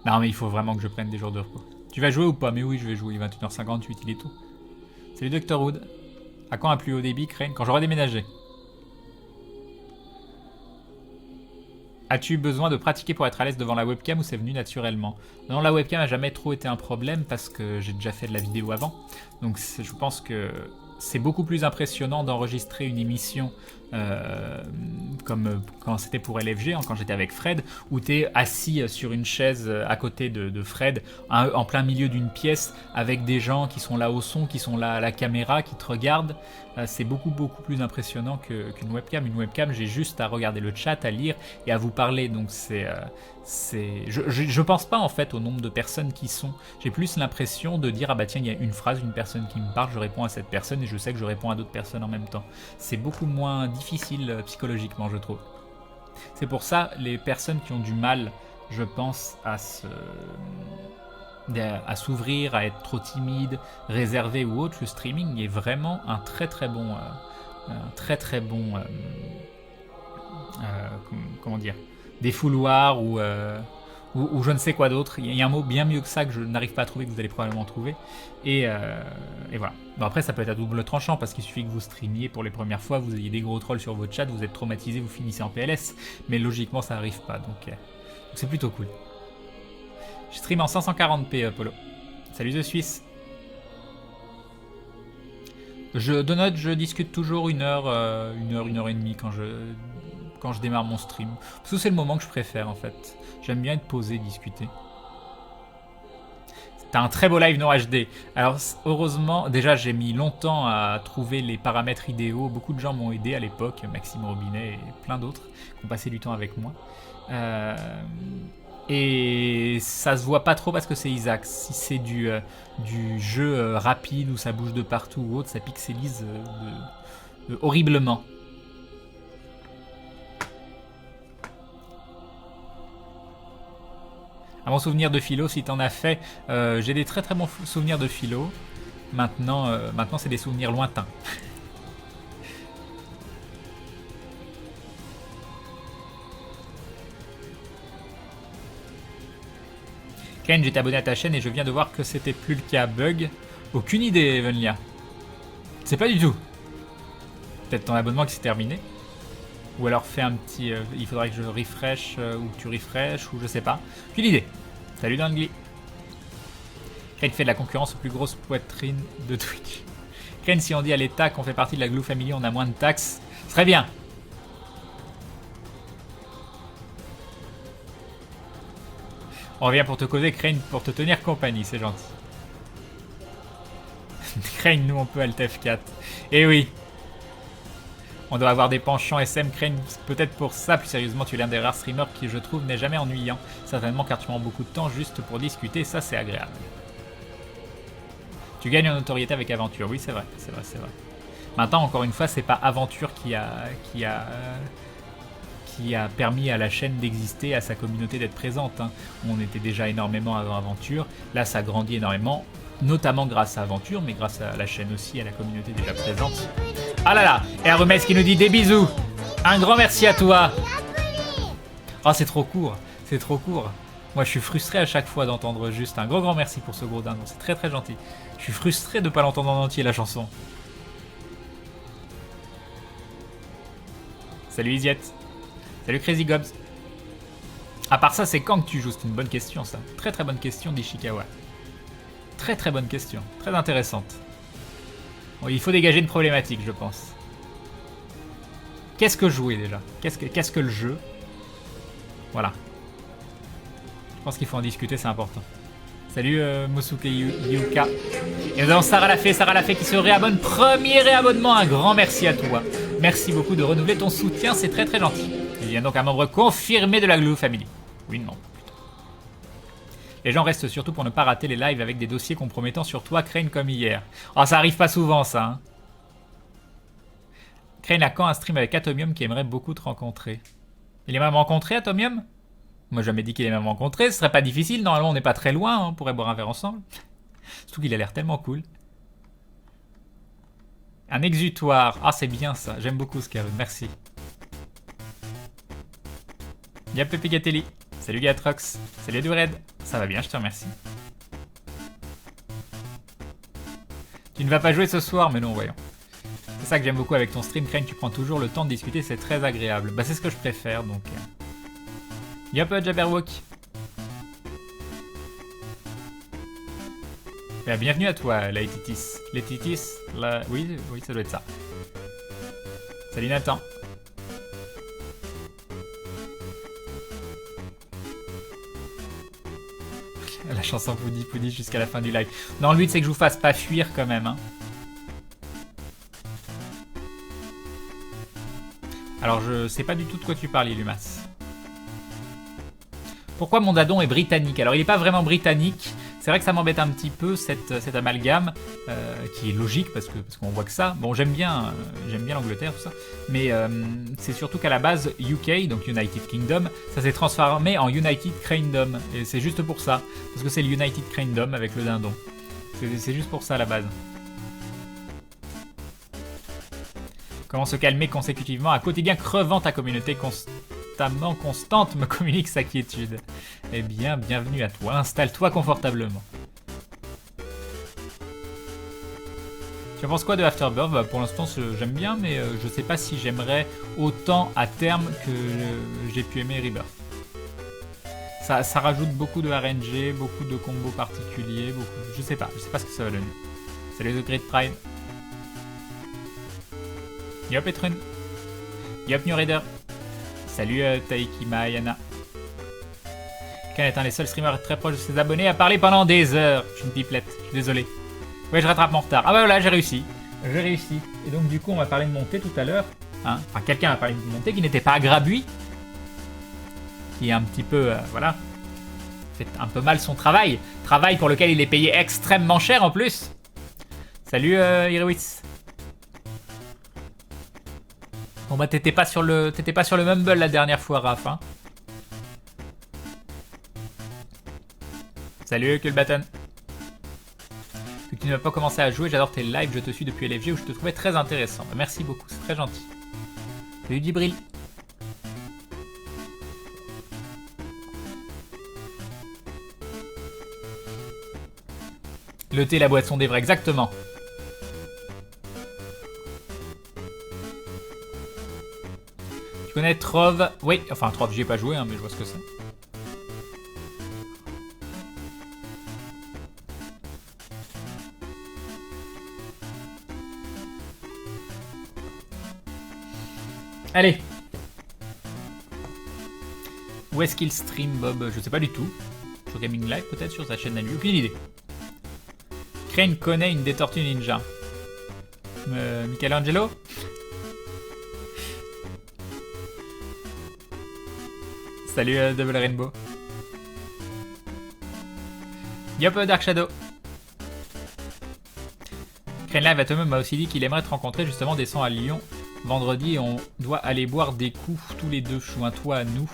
Non, mais il faut vraiment que je prenne des jours de repos. Tu vas jouer ou pas? Mais oui, je vais jouer. 21h58, il est tout. Salut Dr Wood. À quand un plus haut débit, Crane? Quand j'aurai déménagé. As-tu besoin de pratiquer pour être à l'aise devant la webcam ou c'est venu naturellement? Non, la webcam n'a jamais trop été un problème parce que j'ai déjà fait de la vidéo avant. Donc je pense que c'est beaucoup plus impressionnant d'enregistrer une émission comme quand c'était pour LFG, quand j'étais avec Fred, où tu es assis sur une chaise à côté de Fred, en plein milieu d'une pièce, avec des gens qui sont là au son, qui sont là à la caméra, qui te regardent. C'est beaucoup plus impressionnant qu'une webcam. Une webcam, j'ai juste à regarder le chat, à lire et à vous parler. Donc je pense pas en fait au nombre de personnes qui sont. J'ai plus l'impression de dire ah bah tiens, il y a une phrase, une personne qui me parle, je réponds à cette personne et je sais que je réponds à d'autres personnes en même temps. C'est beaucoup moins difficile psychologiquement, je trouve. C'est pour ça les personnes qui ont du mal, je pense, à s'ouvrir, à être trop timide, réservé ou autre, le streaming est vraiment un très bon comment dire, défouloir ou je ne sais quoi d'autre. Il y a un mot bien mieux que ça que je n'arrive pas à trouver, que vous allez probablement trouver. Et voilà. Bon, après, ça peut être à double tranchant parce qu'il suffit que vous streamiez pour les premières fois, vous ayez des gros trolls sur votre chat, vous êtes traumatisé, vous finissez en PLS. Mais logiquement, ça n'arrive pas. Donc c'est plutôt cool. Je stream en 540p, Polo. Salut The Suisse. Donut, je discute toujours une heure et demie quand je démarre mon stream. Parce que c'est le moment que je préfère en fait. J'aime bien être posé, discuter. T'as un très beau live no HD. Alors heureusement, déjà j'ai mis longtemps à trouver les paramètres idéaux. Beaucoup de gens m'ont aidé à l'époque, Maxime Robinet et plein d'autres qui ont passé du temps avec moi. Et ça se voit pas trop parce que c'est Isaac. Si c'est du jeu rapide où ça bouge de partout ou autre, ça pixelise horriblement. À mon souvenir de philo, si t'en as fait, j'ai des très bons souvenirs de philo. Maintenant c'est des souvenirs lointains. Ken, j'étais abonné à ta chaîne et je viens de voir que c'était plus le cas. Bug? Aucune idée, Evenlia. C'est pas du tout. Peut-être ton abonnement qui s'est terminé. Ou alors fais un petit... il faudrait que je refresh ou que tu refresh ou je sais pas. Aucune idée. Salut Dangly. Crane fait de la concurrence aux plus grosses poitrines de Twitch. Crane, si on dit à l'État qu'on fait partie de la Glue Family, on a moins de taxes. Très bien. On revient pour te causer, Crane, pour te tenir compagnie, c'est gentil. Crane, nous on peut Alt F4. Eh oui. On doit avoir des penchants SM Crane, peut-être pour ça. Plus sérieusement, tu es l'un des rares streamers qui, je trouve, n'est jamais ennuyant. Certainement car tu prends beaucoup de temps juste pour discuter, ça c'est agréable. Tu gagnes en notoriété avec Aventure, oui c'est vrai, c'est vrai, c'est vrai. Maintenant, encore une fois, c'est pas Aventure qui a permis à la chaîne d'exister, à sa communauté d'être présente. Hein. On était déjà énormément avant Aventure, là ça grandit énormément, notamment grâce à Aventure, mais grâce à la chaîne aussi, à la communauté déjà présente. Ah là là, Hermès qui nous dit des bisous. Un grand merci à toi. Oh c'est trop court, c'est trop court. Moi je suis frustré à chaque fois d'entendre juste un grand merci pour ce gros dindon, c'est très très gentil. Je suis frustré de ne pas l'entendre en entier la chanson. Salut Iziette. Salut Crazy Gobs. À part ça, c'est quand que tu joues? C'est une bonne question ça. Très très bonne question d'Ishikawa. Très très bonne question. Très intéressante. Bon, il faut dégager une problématique, je pense. Qu'est-ce que jouer déjà? Qu'est-ce que le jeu? Voilà. Je pense qu'il faut en discuter, c'est important. Salut Mosuke Yuka. Et nous avons Sarah Lafay qui se réabonne. Premier réabonnement, un grand merci à toi. Merci beaucoup de renouveler ton soutien, c'est très très gentil. Il y a donc un membre confirmé de la Glue Family. Oui, non. Putain. Les gens restent surtout pour ne pas rater les lives avec des dossiers compromettants sur toi, Crane, comme hier. Oh, ça arrive pas souvent, ça. Hein. Crane a quand un stream avec Atomium qui aimerait beaucoup te rencontrer. Il est même rencontré, Atomium? Moi, j'ai jamais dit qu'il est même rencontré. Ce serait pas difficile. Normalement, on n'est pas très loin. Hein. On pourrait boire un verre ensemble. Surtout qu'il a l'air tellement cool. Un exutoire. Ah, c'est bien ça. J'aime beaucoup ce Kevin. Merci. Y'a Pepe Gatelli. Salut Gatrox. Salut Edured. Ça va bien, je te remercie. Tu ne vas pas jouer ce soir, mais non, voyons. C'est ça que j'aime beaucoup avec ton stream, Crane. Tu prends toujours le temps de discuter. C'est très agréable. Bah, c'est ce que je préfère, donc... Yop, Jabberwock. Bienvenue à toi, Laetitis. Laetitis, la... oui, ça doit être ça. Salut Nathan. La chanson Poudi Poudi jusqu'à la fin du live. Non, le but c'est que je vous fasse pas fuir quand même. Hein. Alors je sais pas du tout de quoi tu parles, Lumas. Pourquoi mon dadon est britannique? Alors il est pas vraiment britannique. C'est vrai que ça m'embête un petit peu cet amalgame, qui est logique parce qu'on voit que ça. Bon, j'aime bien l'Angleterre, tout ça. Mais c'est surtout qu'à la base, UK, donc United Kingdom, ça s'est transformé en United Cranedom. Et c'est juste pour ça. Parce que c'est le United Cranedom avec le dindon. C'est juste pour ça à la base. Comment se calmer consécutivement à quotidien crevant ta communauté constante me communique sa quiétude. Eh bien, bienvenue à toi. Installe-toi confortablement. Tu en penses quoi de Afterbirth? Bah, pour l'instant, j'aime bien, mais je sais pas si j'aimerais autant à terme que j'ai pu aimer Rebirth. Ça rajoute beaucoup de RNG, beaucoup de combos particuliers, je sais pas ce que ça va donner. Salut The Great Pride. Yop Etrun. Yop New Raider. Salut Taiki Mahayana. Ken est un des seuls streamers très proches de ses abonnés à parler pendant des heures. Je suis une pipelette, je suis désolé. Ouais, je rattrape mon retard. Ah bah voilà, j'ai réussi. J'ai réussi. Et donc du coup, on va parler de montée tout à l'heure. Hein, enfin, quelqu'un a parlé de montée qui n'était pas gratuit. Qui est un petit peu, voilà, fait un peu mal son travail. Travail pour lequel il est payé extrêmement cher en plus. Salut Irewitz. Bon bah t'étais pas sur le Mumble la dernière fois, Raph. Hein. Salut Kulbaton. Tu n'as pas commencé à jouer, j'adore tes lives, je te suis depuis LFG où je te trouvais très intéressant. Bah, merci beaucoup, c'est très gentil. Salut Djibril. Le thé, la boisson des vrais, exactement. Tu connais Trove? Oui, enfin Trove, j'y ai pas joué, hein, mais je vois ce que c'est. Allez. Où est-ce qu'il stream, Bob? Je sais pas du tout. Sur Gaming Live, peut-être, sur sa chaîne à lui. Aucune idée. Crane connaît une des Tortues Ninja. Michelangelo? Salut Double Rainbow. Yop Dark Shadow. Crane Live Atom m'a aussi dit qu'il aimerait te rencontrer justement, descend à Lyon. Vendredi, on doit aller boire des coups tous les deux, joins-toi à nous.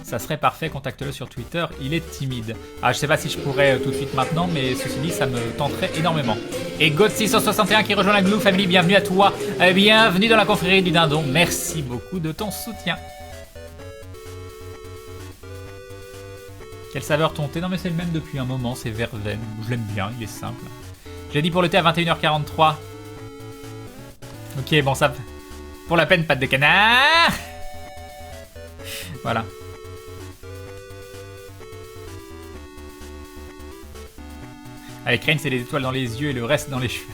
Ça serait parfait, contacte-le sur Twitter, il est timide. Ah, je sais pas si je pourrais tout de suite maintenant, mais ceci dit, ça me tenterait énormément. Et God661 qui rejoint la Glue Family, bienvenue à toi. Bienvenue dans la confrérie du Dindon, merci beaucoup de ton soutien. Quelle saveur ton thé? Non mais c'est le même depuis un moment, c'est verveine, je l'aime bien, il est simple. J'ai dit pour le thé à 21h43. Ok, bon ça... Pour la peine, pâte de canard. Voilà. Allez, Crane, c'est les étoiles dans les yeux et le reste dans les cheveux.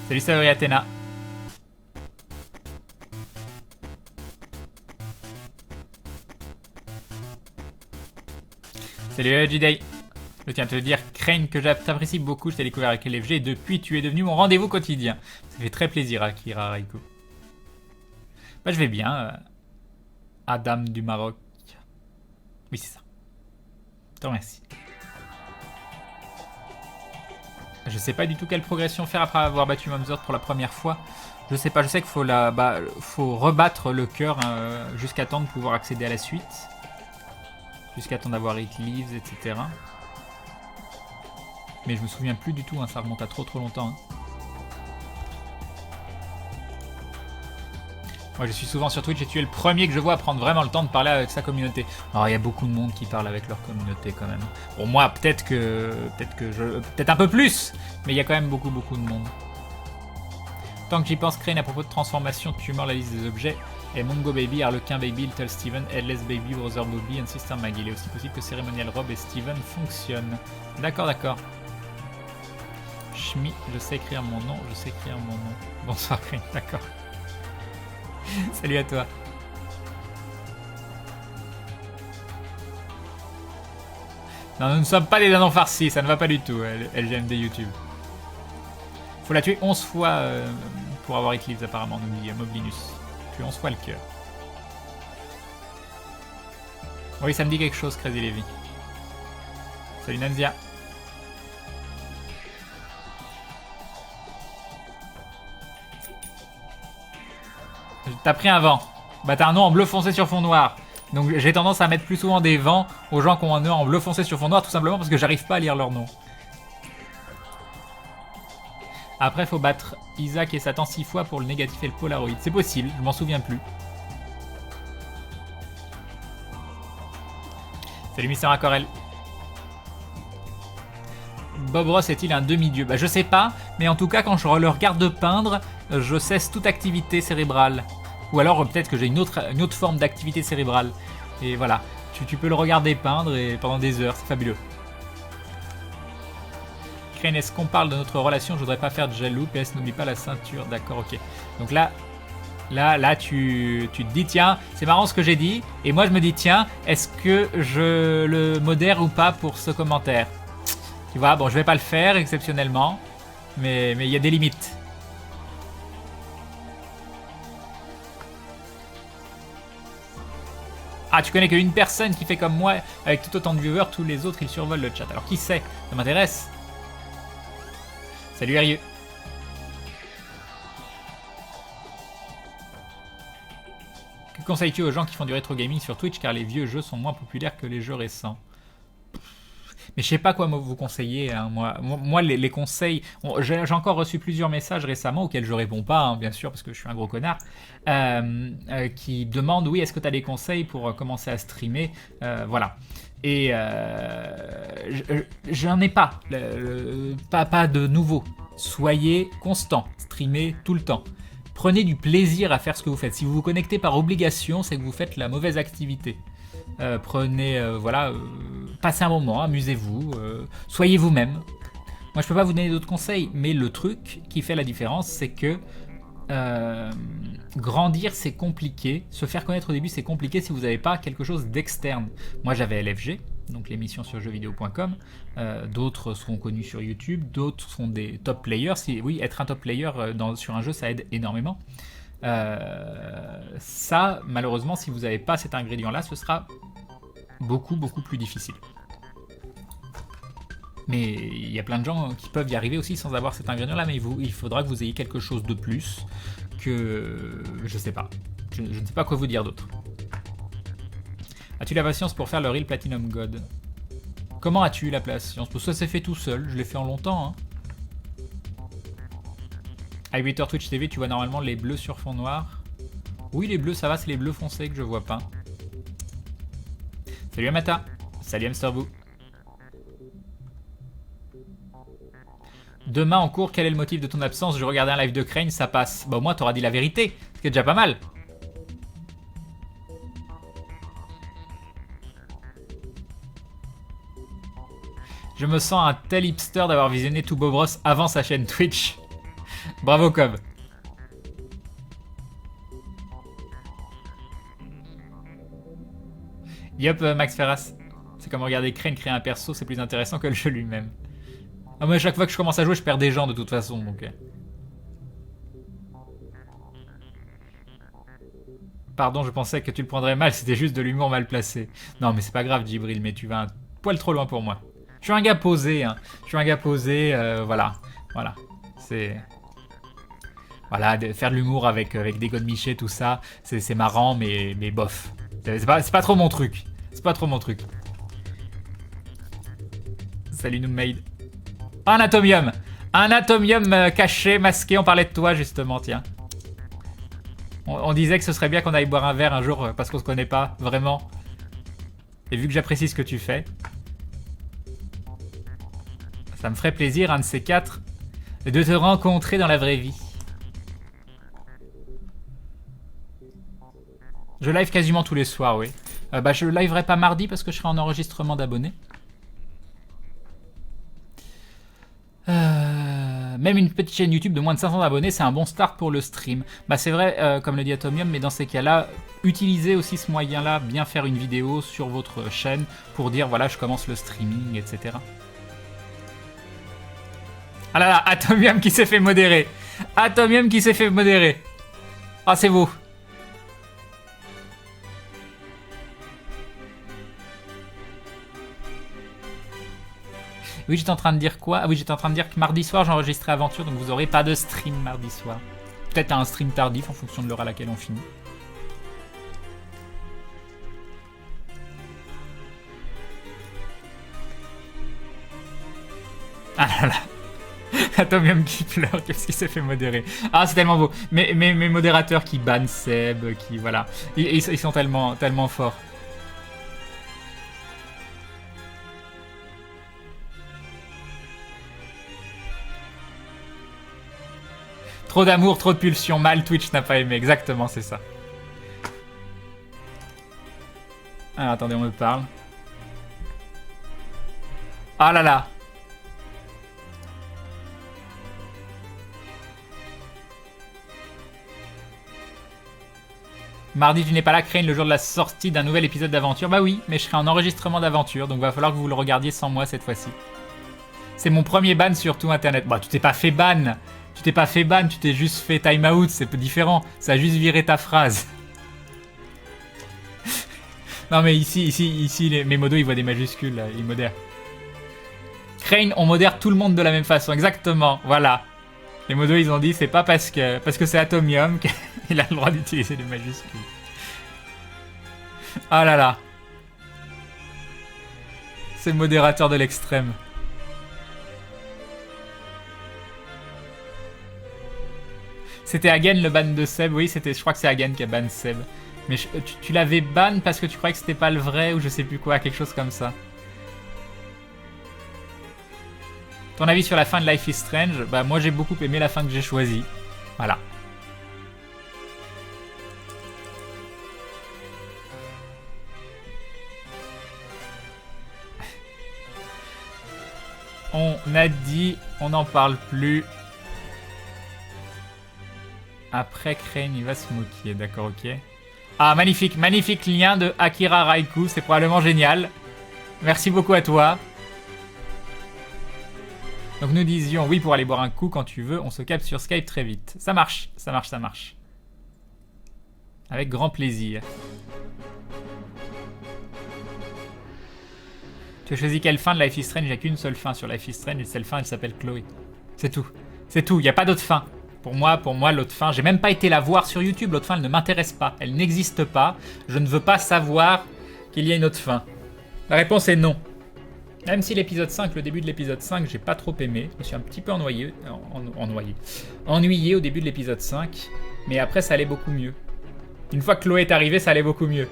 Salut Saori Athéna. Salut J-Day. Je tiens à te dire, Crane, que j'apprécie beaucoup. Je t'ai découvert avec LFG et depuis, tu es devenu mon rendez-vous quotidien. Ça fait très plaisir, Akira Raiko. Bah, je vais bien. Adam du Maroc. Oui, c'est ça. Je te remercie. Je sais pas du tout quelle progression faire après avoir battu Mamzord pour la première fois. Je sais pas, je sais qu'il faut, faut rebattre le cœur jusqu'à temps de pouvoir accéder à la suite. Jusqu'à temps d'avoir It Leaves, etc. Mais je me souviens plus du tout, hein, ça remonte à trop longtemps. Hein. Moi je suis souvent sur Twitch et tu es le premier que je vois prendre vraiment le temps de parler avec sa communauté. Alors il y a beaucoup de monde qui parle avec leur communauté quand même. Bon moi peut-être un peu plus, mais il y a quand même beaucoup de monde. Tant que j'y pense, Crane, à propos de transformation, tumeur, la liste des objets, et Mongo Baby, Harlequin Baby, Little Steven, Headless Baby, Brother Bobby et Sister Maggie. Il est aussi possible que Cérémonial Rob et Steven fonctionnent. D'accord. Schmi, je sais écrire mon nom, Bonsoir Crane, d'accord. Salut à toi. Non, nous ne sommes pas des dindons farcis, ça ne va pas du tout, LGMD YouTube. Faut la tuer 11 fois pour avoir It Leaves apparemment, nous dit Moblinus. Tuer 11 fois le cœur. Oui, ça me dit quelque chose, Crazy Levy. Salut Nanzia. T'as pris un vent. Bah t'as un nom en bleu foncé sur fond noir. Donc j'ai tendance à mettre plus souvent des vents aux gens qui ont un nom en bleu foncé sur fond noir, tout simplement parce que j'arrive pas à lire leur nom. Après faut battre Isaac et Satan 6 fois pour le négatif et le Polaroid. C'est possible, je m'en souviens plus. Salut Mister Aquarelle. Bob Ross est-il un demi-dieu? Bah je sais pas, mais en tout cas quand je le regarde peindre, je cesse toute activité cérébrale. Ou alors peut-être que j'ai une autre forme d'activité cérébrale. Et voilà, tu peux le regarder peindre et pendant des heures, c'est fabuleux. Crane, est-ce qu'on parle de notre relation? Je voudrais pas faire de jaloux, PS n'oublie pas la ceinture, d'accord, ok. Donc là tu te dis tiens, c'est marrant ce que j'ai dit. Et moi je me dis tiens, est-ce que je le modère ou pas pour ce commentaire? Tu vois, bon je vais pas le faire exceptionnellement, mais il y a des limites. Ah, tu connais qu'une personne qui fait comme moi, avec tout autant de viewers, tous les autres ils survolent le chat. Alors qui sait? Ça m'intéresse. Salut Arieux. Que conseilles-tu aux gens qui font du rétro gaming sur Twitch car les vieux jeux sont moins populaires que les jeux récents? Mais je sais pas quoi vous conseiller, hein, moi les conseils... J'ai encore reçu plusieurs messages récemment auxquels je réponds pas, hein, bien sûr, parce que je suis un gros connard, qui demandent, oui, est-ce que tu as des conseils pour commencer à streamer, voilà. Et j'en ai pas, pas de nouveau. Soyez constant, streamez tout le temps. Prenez du plaisir à faire ce que vous faites. Si vous vous connectez par obligation, c'est que vous faites la mauvaise activité. Voilà, passez un moment, amusez-vous, soyez vous-même. Moi je peux pas vous donner d'autres conseils, mais le truc qui fait la différence, c'est que grandir c'est compliqué, se faire connaître au début c'est compliqué si vous n'avez pas quelque chose d'externe. Moi j'avais LFG, donc l'émission sur jeuxvideo.com. D'autres seront connus sur YouTube, d'autres sont des top players. Oui, être un top player sur un jeu, ça aide énormément. Ça, malheureusement, si vous n'avez pas cet ingrédient-là, ce sera beaucoup plus difficile. Mais il y a plein de gens qui peuvent y arriver aussi sans avoir cet ingrédient-là, mais il faudra que vous ayez quelque chose de plus que... je sais pas. Je ne sais pas quoi vous dire d'autre. As-tu la patience pour faire le Real Platinum God? Comment as-tu la patience? Parce que ça s'est fait tout seul, je l'ai fait en longtemps. Hein. Hybritor Twitch TV, tu vois normalement les bleus sur fond noir. Oui, les bleus, ça va, c'est les bleus foncés que je vois pas. Salut Amata. Salut Hamsterboo. Demain en cours, quel est le motif de ton absence? Je regardais un live de Crane, ça passe. Bah au moins t'auras dit la vérité, ce qui est déjà pas mal. Je me sens un tel hipster d'avoir visionné tout Bob Ross avant sa chaîne Twitch. Bravo Cobb. Yup, Max Ferras. C'est comme regarder Crane créer un perso, c'est plus intéressant que le jeu lui-même. Ah, moi, à chaque fois que je commence à jouer, je perds des gens de toute façon, donc... Pardon, je pensais que tu le prendrais mal, c'était juste de l'humour mal placé. Non, mais c'est pas grave, Djibril, mais tu vas un poil trop loin pour moi. Je suis un gars posé, hein. Je suis un gars posé, voilà. Voilà. C'est... Voilà, faire de l'humour avec des godemichés, tout ça, c'est marrant, mais bof. C'est pas trop mon truc. C'est pas trop mon truc. Salut Noommaid. Un atomium. Un atomium caché, masqué. On parlait de toi, justement, tiens. On disait que ce serait bien qu'on aille boire un verre un jour parce qu'on se connaît pas, vraiment. Et vu que j'apprécie ce que tu fais, ça me ferait plaisir, un de ces quatre, de te rencontrer dans la vraie vie. Je live quasiment tous les soirs, oui. Je liverai pas mardi parce que je serai en enregistrement d'abonnés. Même une petite chaîne YouTube de moins de 500 abonnés, c'est un bon start pour le stream. Bah c'est vrai, comme le dit Atomium, mais dans ces cas-là, utilisez aussi ce moyen-là, bien faire une vidéo sur votre chaîne pour dire voilà, je commence le streaming, etc. Ah là là, Atomium qui s'est fait modérer. Atomium qui s'est fait modérer. Ah, c'est beau. Oui, j'étais en train de dire quoi? Ah oui, j'étais en train de dire que mardi soir, j'enregistrais Aventure, donc vous aurez pas de stream mardi soir. Peut-être un stream tardif en fonction de l'heure à laquelle on finit. Ah là là. Atomium qui pleure, qu'est-ce qu'il s'est fait modérer? Ah, c'est tellement beau. Mes modérateurs qui bannent Seb, qui... Voilà. Ils sont tellement forts. Trop d'amour, trop de pulsion, mal, Twitch n'a pas aimé. Exactement, c'est ça. Alors, attendez, on me parle. Ah là là. Mardi, tu n'es pas là, Crane, le jour de la sortie d'un nouvel épisode d'Aventure. Bah oui, mais je serai en enregistrement d'Aventure, donc va falloir que vous le regardiez sans moi cette fois-ci. C'est mon premier ban sur tout Internet. Bah, tu t'es pas fait ban. Tu t'es pas fait ban, tu t'es juste fait time out, c'est peu différent. Ça a juste viré ta phrase. Non mais ici mes modos ils voient des majuscules, là, ils modèrent. Crane, on modère tout le monde de la même façon, exactement, voilà. Les modos ils ont dit c'est pas parce que c'est Atomium qu'il a le droit d'utiliser des majuscules. Ah là là. C'est le modérateur de l'extrême. C'était Hagen le ban de Seb, oui, je crois que c'est Hagen qui a ban Seb. Mais tu l'avais ban parce que tu croyais que c'était pas le vrai ou je sais plus quoi, quelque chose comme ça. Ton avis sur la fin de Life is Strange? Bah moi j'ai beaucoup aimé la fin que j'ai choisie. Voilà. On a dit, on n'en parle plus. Après Crane, il va se moquer, d'accord, ok. Ah, magnifique, magnifique lien de Akira Raikou, c'est probablement génial. Merci beaucoup à toi. Donc nous disions oui pour aller boire un coup quand tu veux. On se capte sur Skype très vite. Ça marche, ça marche, ça marche. Avec grand plaisir. Tu as choisi quelle fin de Life is Strange? Il n'y a qu'une seule fin sur Life is Strange et cette fin elle s'appelle Chloé. C'est tout. C'est tout, il n'y a pas d'autre fin. Pour moi l'autre fin, j'ai même pas été la voir sur YouTube. L'autre fin elle ne m'intéresse pas. Elle n'existe pas. Je ne veux pas savoir qu'il y a une autre fin. La réponse est non. Même si l'épisode 5, le début de l'épisode 5, j'ai pas trop aimé. Je me suis un petit peu ennuyé au début de l'épisode 5. Mais après, ça allait beaucoup mieux. Une fois que Chloé est arrivée, ça allait beaucoup mieux.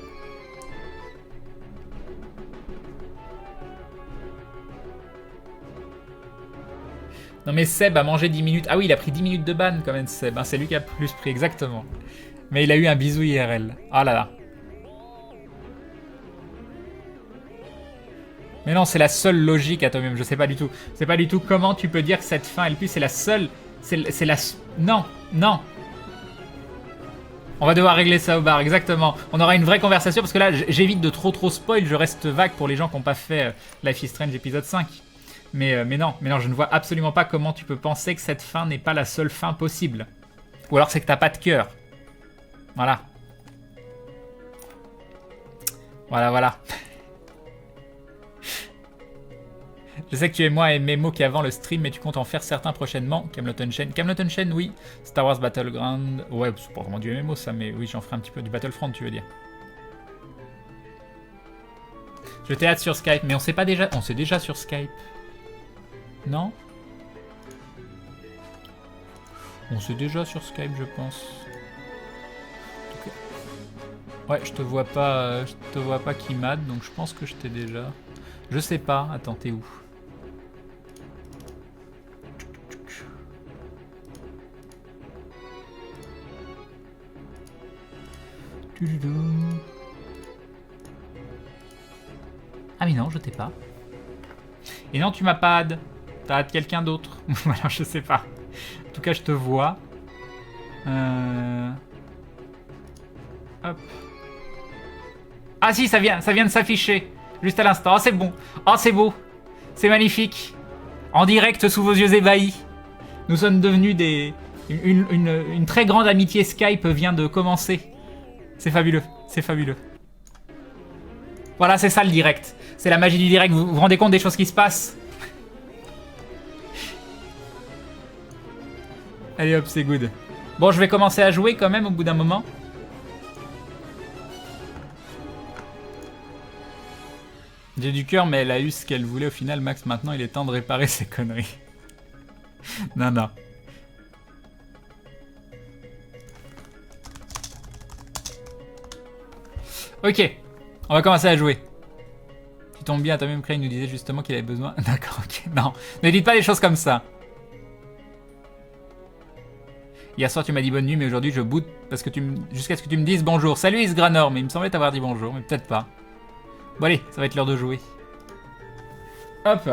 Non mais Seb a mangé 10 minutes. Ah oui, il a pris 10 minutes de ban quand même, Seb. Hein, c'est lui qui a plus pris, exactement. Mais il a eu un bisou IRL. Ah là là. Mais non, c'est la seule logique à toi-même, je sais pas du tout. C'est pas du tout comment tu peux dire que cette fin, et puis c'est la seule... C'est la... Non, non. On va devoir régler ça au bar, exactement. On aura une vraie conversation, parce que là, j'évite de trop spoil, je reste vague pour les gens qui n'ont pas fait Life is Strange épisode 5. Mais non, je ne vois absolument pas comment tu peux penser que cette fin n'est pas la seule fin possible. Ou alors c'est que t'as pas de cœur. Voilà. Voilà. Je sais que tu es moins MMO qu'avant le stream, mais tu comptes en faire certains prochainement. Camelot Unchained. Camelot Unchained, oui. Star Wars Battleground. Ouais, c'est pas vraiment du MMO ça, mais oui, j'en ferai un petit peu du Battlefront, tu veux dire. Je t'ai hâte sur Skype, mais on sait pas déjà. On sait déjà sur Skype. Non? On sait déjà sur Skype, je pense. Okay. Ouais, je te vois pas Kimad, donc je pense que je t'ai déjà. Je sais pas. Attends, t'es où? Ah mais non, je t'ai pas. Et non, tu m'as pas add. T'as add quelqu'un d'autre. Voilà, je sais pas. En tout cas, je te vois. Hop. Ah si, ça vient de s'afficher. Juste à l'instant. Oh, c'est bon. Oh, c'est beau. C'est magnifique. En direct sous vos yeux ébahis. Nous sommes devenus des... Une très grande amitié Skype vient de commencer. C'est fabuleux. C'est fabuleux. Voilà, c'est ça le direct. C'est la magie du direct. Vous vous rendez compte des choses qui se passent? Allez hop, c'est good. Bon, je vais commencer à jouer quand même au bout d'un moment. J'ai du cœur, mais elle a eu ce qu'elle voulait au final. Max, maintenant, il est temps de réparer ses conneries. Non. Ok, on va commencer à jouer. Tu tombes bien, toi-même, Crane nous disait justement qu'il avait besoin... D'accord, ok, non. Ne dites pas des choses comme ça. Hier soir, tu m'as dit bonne nuit, mais aujourd'hui, je boude parce que jusqu'à ce que tu me dises bonjour. Salut Isgranor, mais il me semblait t'avoir dit bonjour, mais peut-être pas. Bon allez, ça va être l'heure de jouer. Hop.